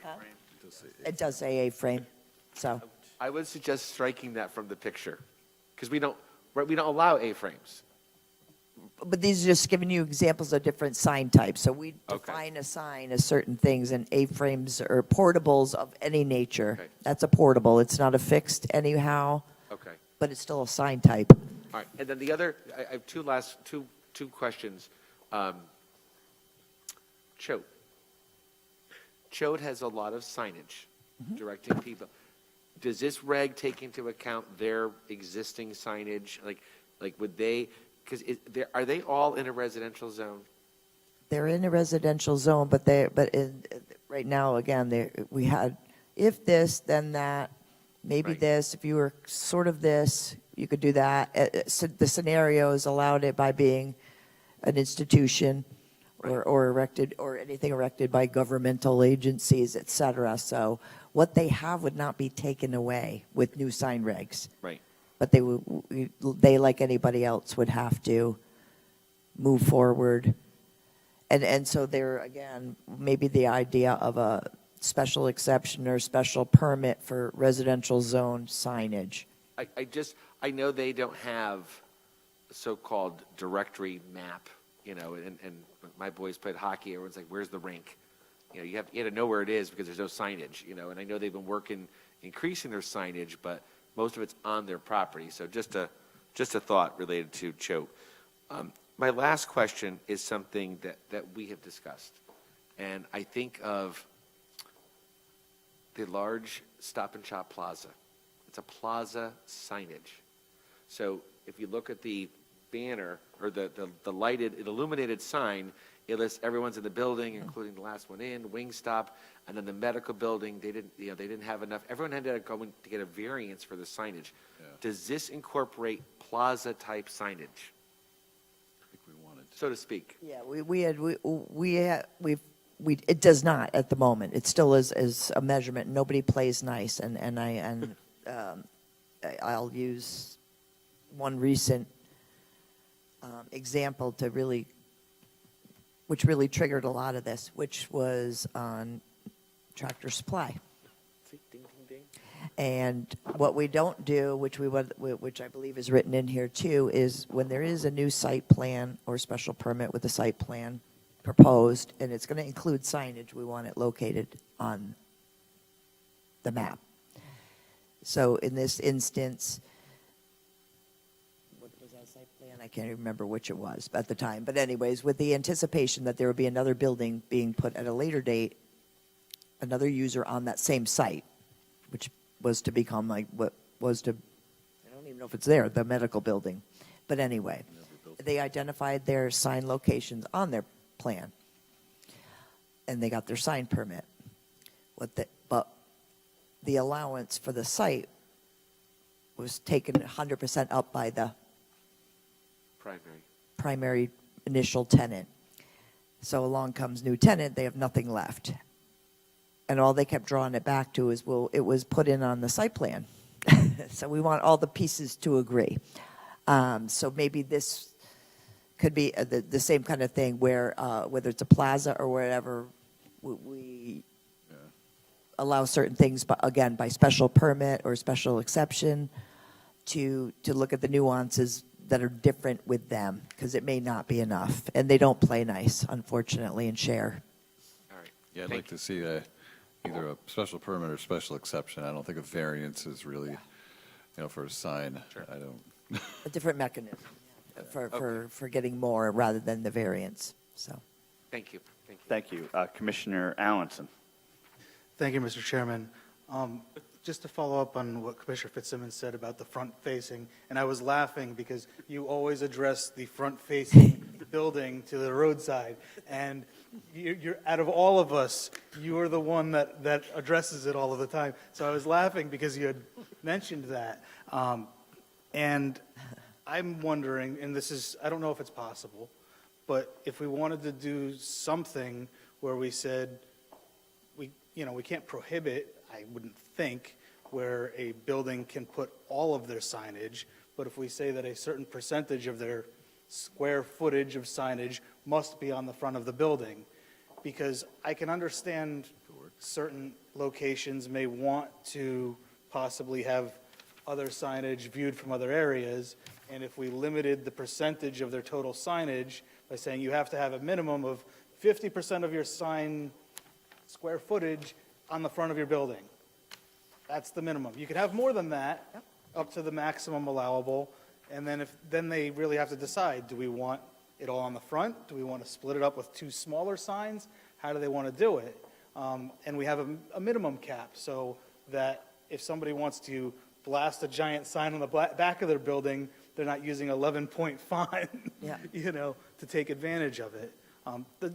It does say A-frame, so. I would suggest striking that from the picture, because we don't allow A-frames. But these are just giving you examples of different sign types. So we Okay. define a sign as certain things, and A-frames are portables of any nature. Okay. That's a portable. It's not a fixed anyhow, Okay. but it's still a sign type. All right. And then the other, I have two questions. Choate. Choate has a lot of signage directing people. Does this reg take into account their existing signage? Like, Like, would they, because are they all in a residential zone? They're in a residential zone, but right now, again, we had, if this, then that, maybe Right. this, if you were sort of this, you could do that. So the scenarios allowed it by being an institution or erected, or anything erected by governmental agencies, et cetera. So what they have would not be taken away with new sign regs. Right. But they, like anybody else, would have to move forward. And so there, again, maybe the idea of a special exception or special permit for residential zone signage. I know they don't have a so-called directory map, and my boys played hockey, everyone's like, where's the rink? You have to know where it is because there's no signage, and I know they've been working, increasing their signage, but most of it's on their property. So just a thought related to Choate. My last question is something that we have discussed, and I think of the large Stop and Shop plaza. It's a plaza signage. So if you look at the banner or the lighted, illuminated sign, it lists everyone's in the building, including the last one in, Wingstop, and then the medical building. They didn't have enough. Everyone ended up going to get a variance for the signage. Yeah. Does this incorporate plaza type signage, I think we wanted to. so to speak? Yeah, it does not at the moment. It still is a measurement. Nobody plays nice, and I'll use one recent example which really triggered a lot of this, which was on Tractor Supply. See, ding, ding, ding. And what we don't do, which I believe is written in here too, is when there is a new site plan or special permit with a site plan proposed, and it's going to include signage, we want it located on the map. So in this instance, what was that site plan? I can't even remember which it was at the time. But anyways, with the anticipation that there would be another building being put at a later date, another user on that same site, which was to become like what was to, I don't even know if it's there, the medical building. But anyway, they identified their sign locations on their plan, and they got their sign permit. But the allowance for the site was taken 100% up by the primary initial tenant. So along comes new tenant, they have nothing left. And all they kept drawing it back to is, well, it was put in on the site plan. So we want all the pieces to agree. So maybe this could be the same kind of thing where, whether it's a plaza or whatever, we allow certain things, but again, by special permit or special exception, to look at the nuances that are different with them, because it may not be enough. And they don't play nice, unfortunately, and share. All right. Yeah, I'd Thank like to see either a special permit or special exception. I don't think a variance is really, for a sign. Sure. I don't. A different mechanism for getting more rather than the variance, so. Thank you. Thank you. Thank you. Commissioner Allenson. Thank you, Mr. Chairman. Just to follow up on what Commissioner Fitzsimmons said about the front-facing, and I was laughing because you always address the front-facing building to the roadside, and you're out of all of us, you are the one that addresses it all of the time. So I was laughing because you had mentioned that. And I'm wondering, and I don't know if it's possible, but if we wanted to do something where we said, we can't prohibit, I wouldn't think, where a building can put all of their signage, but if we say that a certain percentage of their square footage of signage must be on the front of the building, because I can understand certain locations may want to possibly have other signage viewed from other areas, and if we limited the percentage of their total signage by saying you have to have a minimum of 50% of your sign square footage on the front of your building. That's the minimum. You could have more than that, up to the maximum allowable, and then they really have to decide, do we want it all on the front? Do we want to split it up with two smaller signs? How do they want to do it? And we have a minimum cap, so that if somebody wants to blast a giant sign on the back of their building, they're not using 11-point font, Yeah. to take advantage of it.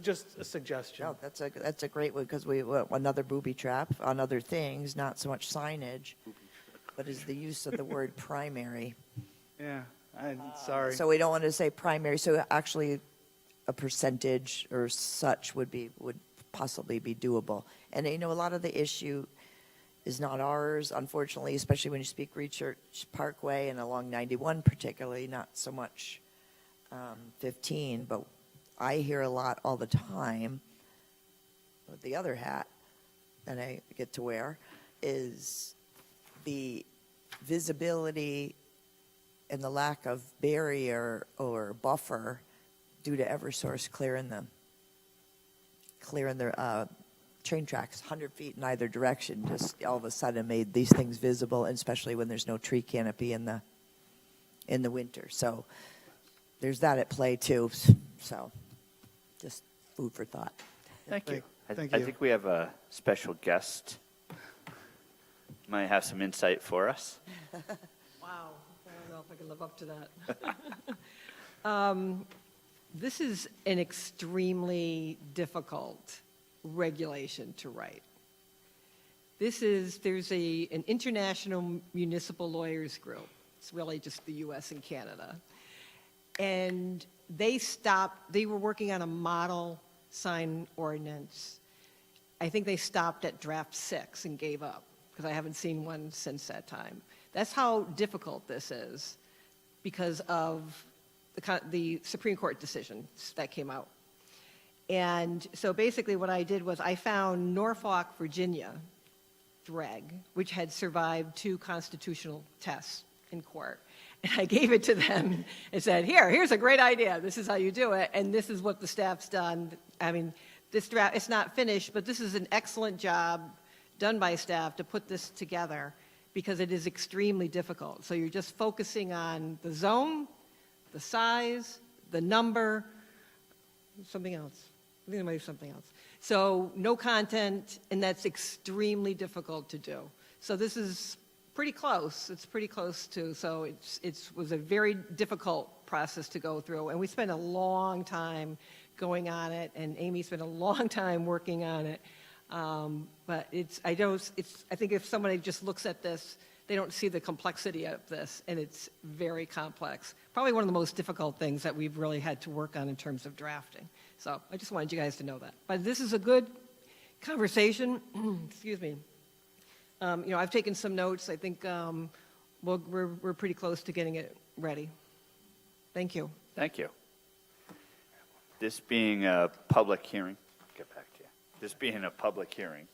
Just a suggestion. No, that's a great one, because another booby trap on other things, not so much signage, but is the use of the word primary. Yeah, I'm sorry. So we don't want to say primary, so actually a percentage or such would possibly be doable. And, a lot of the issue is not ours, unfortunately, especially when you speak Research Parkway and along 91 particularly, not so much 15, but I hear a lot all the time, with the other hat that I get to wear, is the visibility and the lack of barrier or buffer due to Eversource clearing their train tracks 100 feet in either direction, just all of a sudden made these things visible, and especially when there's no tree canopy in the winter. So there's that at play too. So just food for thought. Thank you. Thank I you. think we have a special guest. Might have some insight for us. Wow, I don't know if I can live up to that. This is an extremely difficult regulation to write. There's an international municipal lawyers group. It's really just the US and Canada. And they were working on a model sign ordinance. I think they stopped at draft 6 and gave up, because I haven't seen one since that time. That's how difficult this is because of the Supreme Court decisions that came out. And so basically what I did was I found Norfolk, Virginia, reg, which had survived 2 constitutional tests in court. And I gave it to them and said, here's a great idea. This is how you do it. And this is what the staff's done. I mean, this draft, it's not finished, but this is an excellent job done by staff to put this together, because it is extremely difficult. So you're just focusing on the zone, the size, the number, something else. I think there might be something else. So no content, and that's extremely difficult to do. So this is pretty close. It's pretty close to, so it was a very difficult process to go through. And we spent a long time going on it, and Amy spent a long time working on it. But I think if somebody just looks at this, they don't see the complexity of this, and it's very complex. Probably one of the most difficult things that we've really had to work on in terms of drafting. So I just wanted you guys to know that. But this is a good conversation. Excuse me. I've taken some notes. I think we're pretty close to getting it ready. Thank you. Thank you. This being a public hearing, get back to you. This being a public hearing,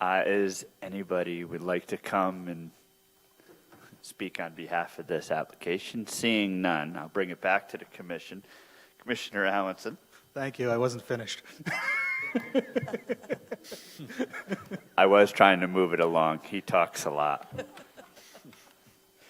is anybody would like to come and speak on behalf of this application? Seeing none, I'll bring it back to the commission. Commissioner Allenson. Thank you. I wasn't finished. I was trying to move it along. He talks a lot.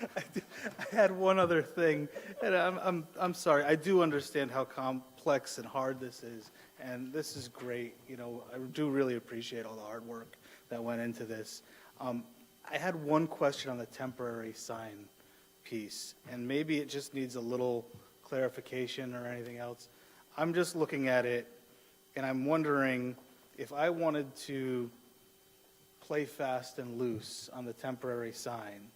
I had one other thing, and I'm sorry. I do understand how complex and hard this is, and this is great. I do really appreciate all the hard work that went into this. I had one question on the temporary sign piece, and maybe it just needs a little clarification or anything else. I'm just looking at it, and I'm wondering if I wanted to play fast and loose on the temporary sign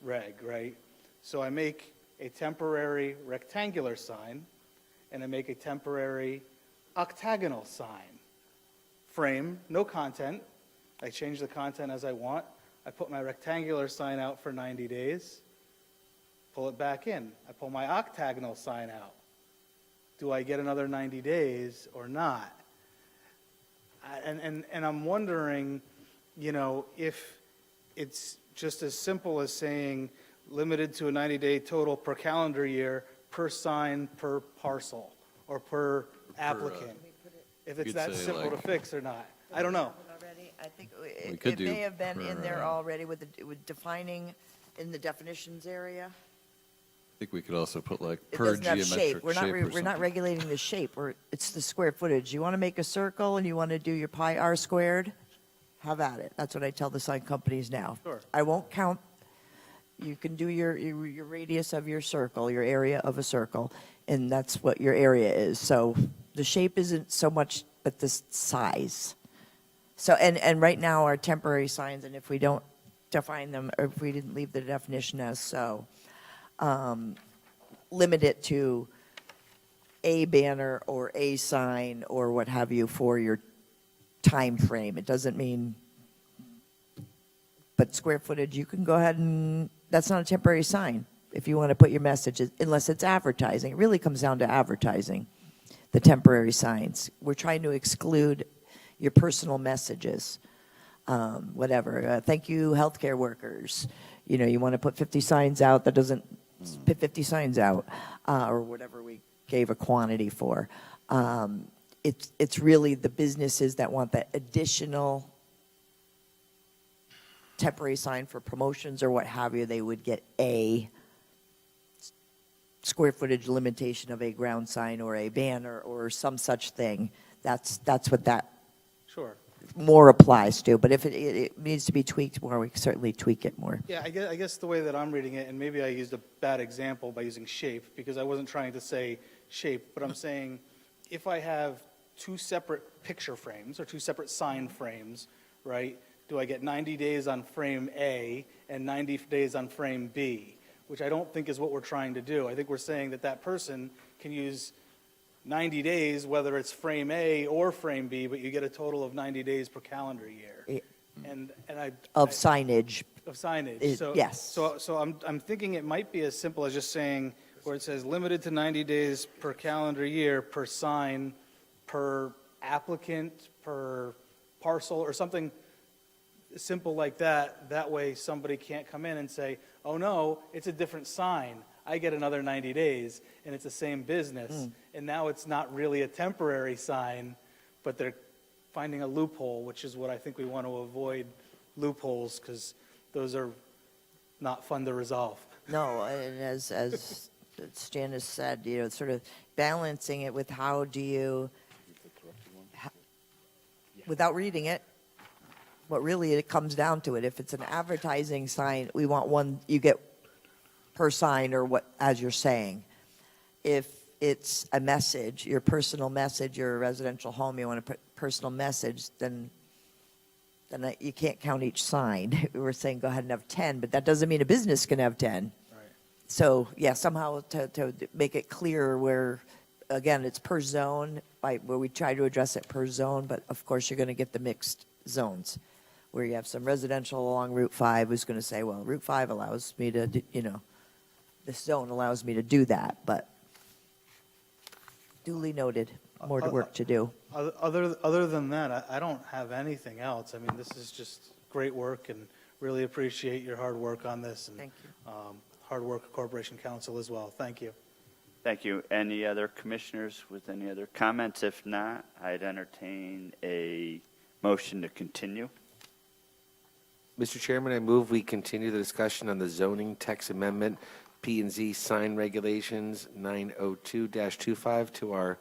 reg, right? So I make a temporary rectangular sign, and I make a temporary octagonal sign. Frame, no content. I change the content as I want. I put my rectangular sign out for 90 days, pull it back in. I pull my octagonal sign out. Do I get another 90 days or not? And I'm wondering, if it's just as simple as saying limited to a 90-day total per calendar year, per sign, per parcel, or per applicant. If it's could that say, simple to like- fix or not. I don't know. Already, I think We it could do may have been in per, there already with defining in the definitions area. I think we could also put like It per doesn't have geometric shape. We're shape or not something. regulating the shape. It's the square footage. You want to make a circle and you want to do your pi r squared, have at it. That's what I tell the sign companies now. Sure. I won't count You can do your radius of your circle, your area of a circle, and that's what your area is. So the shape isn't so much, but the size. So, and right now, our temporary signs, and if we don't define them, or if we didn't leave the definition as so, limit it to a banner or a sign or what have you for your time frame. It doesn't mean, but square footage, you can go ahead and, that's not a temporary sign if you want to put your messages, unless it's advertising. It really comes down to advertising, the temporary signs. We're trying to exclude your personal messages, whatever. Thank you, healthcare workers. You know, you want to put 50 signs out, that doesn't, put 50 signs out, or whatever we gave a quantity for. It's really the businesses that want that additional temporary sign for promotions or what have you. They would get a square footage limitation of a ground sign or a banner or some such thing. That's what that Sure. more applies to. But if it needs to be tweaked more, we can certainly tweak it more. Yeah, I guess the way that I'm reading it, and maybe I used a bad example by using shape, because I wasn't trying to say shape, but I'm saying if I have two separate picture frames or two separate sign frames, right, do I get 90 days on frame A and 90 days on frame B, which I don't think is what we're trying to do. I think we're saying that that person can use 90 days, whether it's frame A or frame B, but you get a total of 90 days per calendar year. Yeah. And Of signage. Of signage. It- So, yes. So I'm thinking it might be as simple as just saying, where it says limited to 90 days per calendar year, per sign, per applicant, per parcel, or something simple like that. That way somebody can't come in and say, oh no, it's a different sign. I get another 90 days, and it's the same business. And now it's not really a temporary sign, but they're finding a loophole, which is what I think we want to avoid, loopholes, because those are not fun to resolve. No, and as Stan has said, you know, sort of balancing it with how do you, without reading it, what really it comes down to it. If it's an advertising sign, we want one, you get per sign or what, as you're saying. If it's a message, your personal message, your residential home, you want to put personal message, then you can't count each sign. We're saying go ahead and have 10, but that doesn't mean a business can have 10. Right. So, yeah, somehow to make it clear where, again, it's per zone, where we try to address it per zone, but of course you're going to get the mixed zones, where you have some residential along Route 5 who's going to say, well, Route 5 allows me to, this zone allows me to do that, but duly noted, more work to do. Other than that, I don't have anything else. I mean, this is just great work, and really appreciate your hard work on this. And, Thank you. Hard work of Corporation Council as well. Thank you. Thank you. Any other commissioners with any other comments? If not, I'd entertain a motion to continue. Mr. Chairman, I move we continue the discussion on the zoning text amendment, P&Z sign regulations 902-25 to our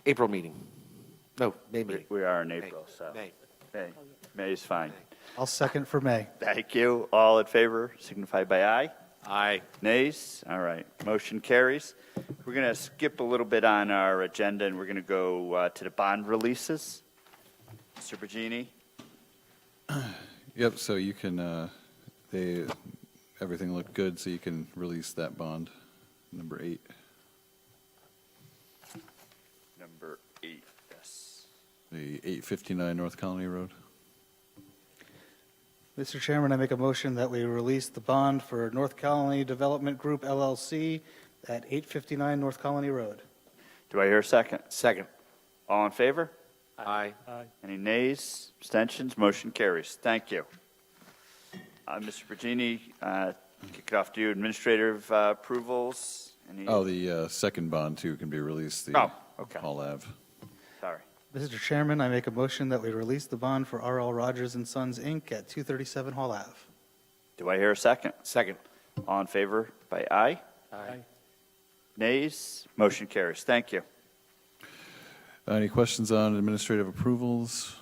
April meeting. No, May meeting. We are in April, so. May. May is fine. I'll second for May. Thank you. All in favor signify by aye. Aye. Nays? All right. Motion carries. We're going to skip a little bit on our agenda, and we're going to go to the bond releases. Mr. Bergini? Yep, so you can, everything looked good, so you can release that bond, number 8. Number 8, yes. The 859 North Colony Road. Mr. Chairman, I make a motion that we release the bond for North Colony Development Group LLC at 859 North Colony Road. Do I hear a second? Second. All in favor? Aye. Any nays? Abstentions? Motion carries. Thank you. Mr. Bergini, kick it off to you. Administrative approvals? Any? Oh, the second bond, too, can be released, the Oh, okay. Hall Ave. Sorry. Mr. Chairman, I make a motion that we release the bond for R.L. Rogers and Sons, Inc. at 237 Hall Ave. Do I hear a second? Second. All in favor by aye? Aye. Nays? Motion carries. Thank you. Any questions on administrative approvals?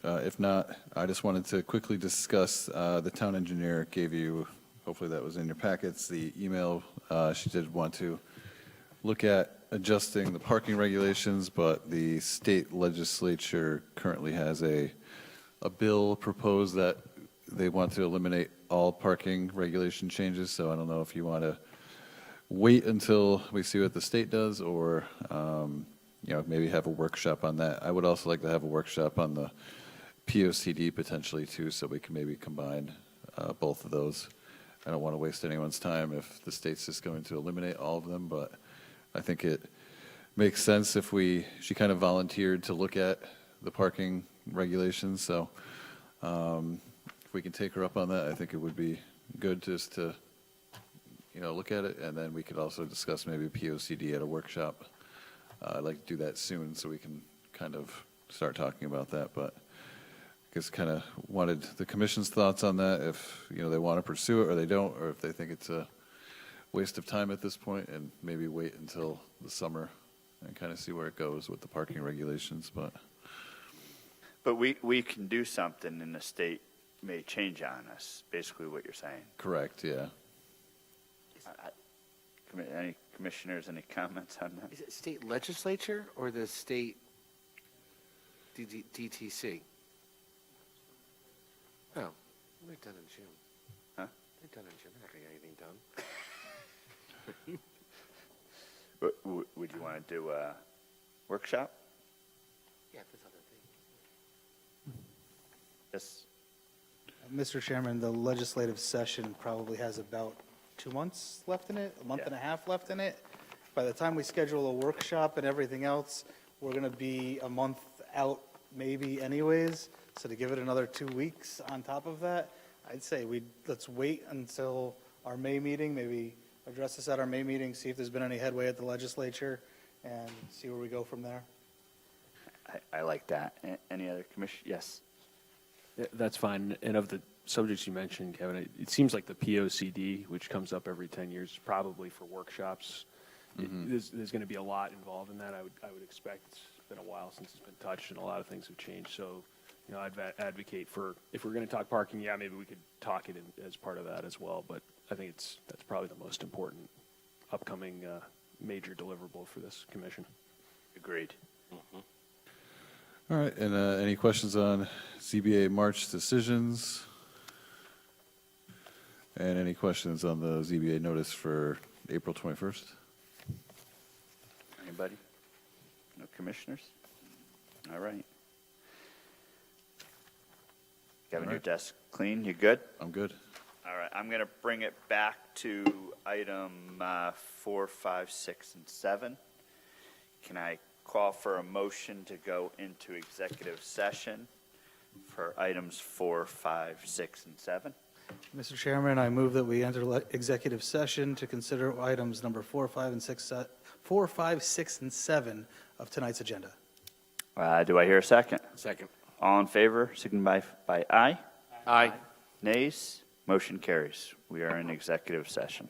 If not, I just wanted to quickly discuss, the town engineer gave you, hopefully that was in your packets, the email. She did want to look at adjusting the parking regulations, but the state legislature currently has a bill proposed that they want to eliminate all parking regulation changes, so I don't know if you want to wait until we see what the state does, or, maybe have a workshop on that. I would also like to have a workshop on the POCD potentially too, so we can maybe combine both of those. I don't want to waste anyone's time if the state's just going to eliminate all of them, but I think it makes sense if she kind of volunteered to look at the parking regulations, so if we can take her up on that, I think it would be good just to, look at it, and then we could also discuss maybe POCD at a workshop. I'd like to do that soon so we can kind of start talking about that, but I guess kind of wanted the commission's thoughts on that, if, they want to pursue it or they don't, or if they think it's a waste of time at this point, and maybe wait until the summer and kind of see where it goes with the parking regulations, But we can do something and the state may change on us, basically what you're saying. correct, yeah. Any commissioners, any comments on that? Is it state legislature or the state DTC? Oh, they're done in June. Huh? They're done in June. They're not going to get anything done. Would you want to do a workshop? Yeah, there's other things. Yes. Mr. Chairman, the legislative session probably has about 2 months left in it, a month and a half left in it. By the time we schedule a workshop and everything else, we're going to be a month out maybe anyways. So to give it another 2 weeks on top of that, I'd say let's wait until our May meeting, maybe address this at our May meeting, see if there's been any headway at the legislature, and see where we go from there. I like that. Any other commission? Yes. Yeah, that's fine. And of the subjects you mentioned, Kevin, it seems like the POCD, which comes up every 10 years, is probably for workshops. There's going to be a lot involved in that. I would expect. It's been a while since it's been touched, and a lot of things have changed. So, I'd advocate for, if we're going to talk parking, maybe we could talk it as part of that as well. But I think that's probably the most important upcoming major deliverable for this commission. Agreed. All right, and any questions on ZBA March decisions? And any questions on the ZBA notice for April 21st? Anybody? No commissioners? All right. Kevin, your desk clean? You good? I'm good. All right. I'm going to bring it back to item 4, 5, 6, and 7. Can I call for a motion to go into executive session for items 4, 5, 6, and 7? Mr. Chairman, I move that we enter executive session to consider items number 4, 5, 6, and 7 of tonight's agenda. Do I hear a second? Second. All in favor, signify by aye. Aye. Nays? Motion carries. We are in executive session.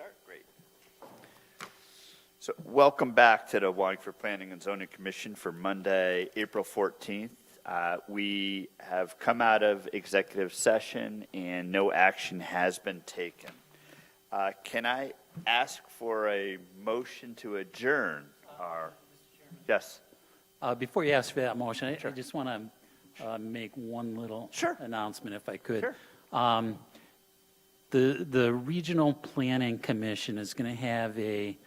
start? Great. So welcome back to the Wallingford Planning and Zoning Commission for Monday, April 14th. We have come out of executive session and no action has been taken. Can I ask for a motion to adjourn our, yes, Before you ask for that motion, I just want to make one little Sure. announcement, if I could. Sure. The Regional Planning Commission is going to have a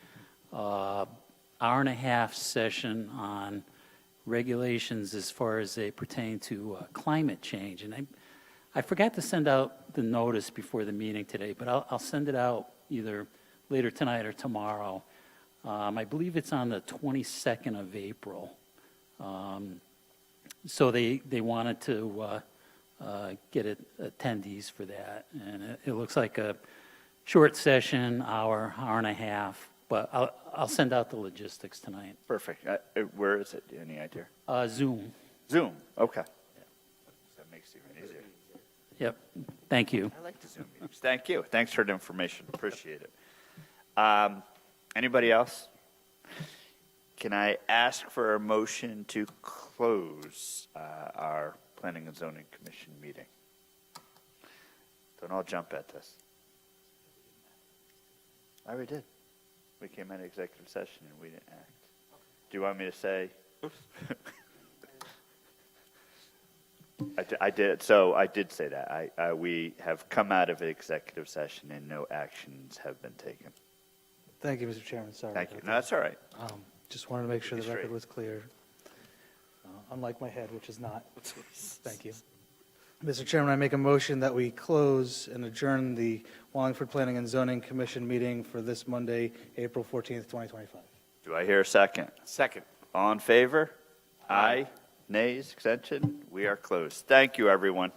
hour-and-a-half session on regulations as far as they pertain to climate change. And I forgot to send out the notice before the meeting today, but I'll send it out either later tonight or tomorrow. I believe it's on the 22nd of April. So they wanted to get attendees for that. And it looks like a short session, hour and a half. But I'll send out the logistics tonight. Perfect. Where is it? Any idea? Zoom. Zoom. Okay. That makes it even easier. Yep. Thank you. I like the Zoom meetings. Thank you. Thanks for the information. Appreciate it. Anybody else? Can I ask for a motion to close our Planning and Zoning Commission meeting? Don't all jump at this. I already did. We came out of executive session and we didn't act. Do you want me to say? I did. So I did say that. We have come out of executive session and no actions have been taken. Thank you, Mr. Chairman. Sorry. Thank you. about No, that. that's all right. Just wanted to make sure the Straight. record was clear. Unlike my head, which is not. Thank you. Mr. Chairman, I make a motion that we close and adjourn the Wallingford Planning and Zoning Commission meeting for this Monday, April 14th, 2025. Do I hear a second? Second. All in favor? Aye. Nays? Extension? We are closed. Thank you, everyone.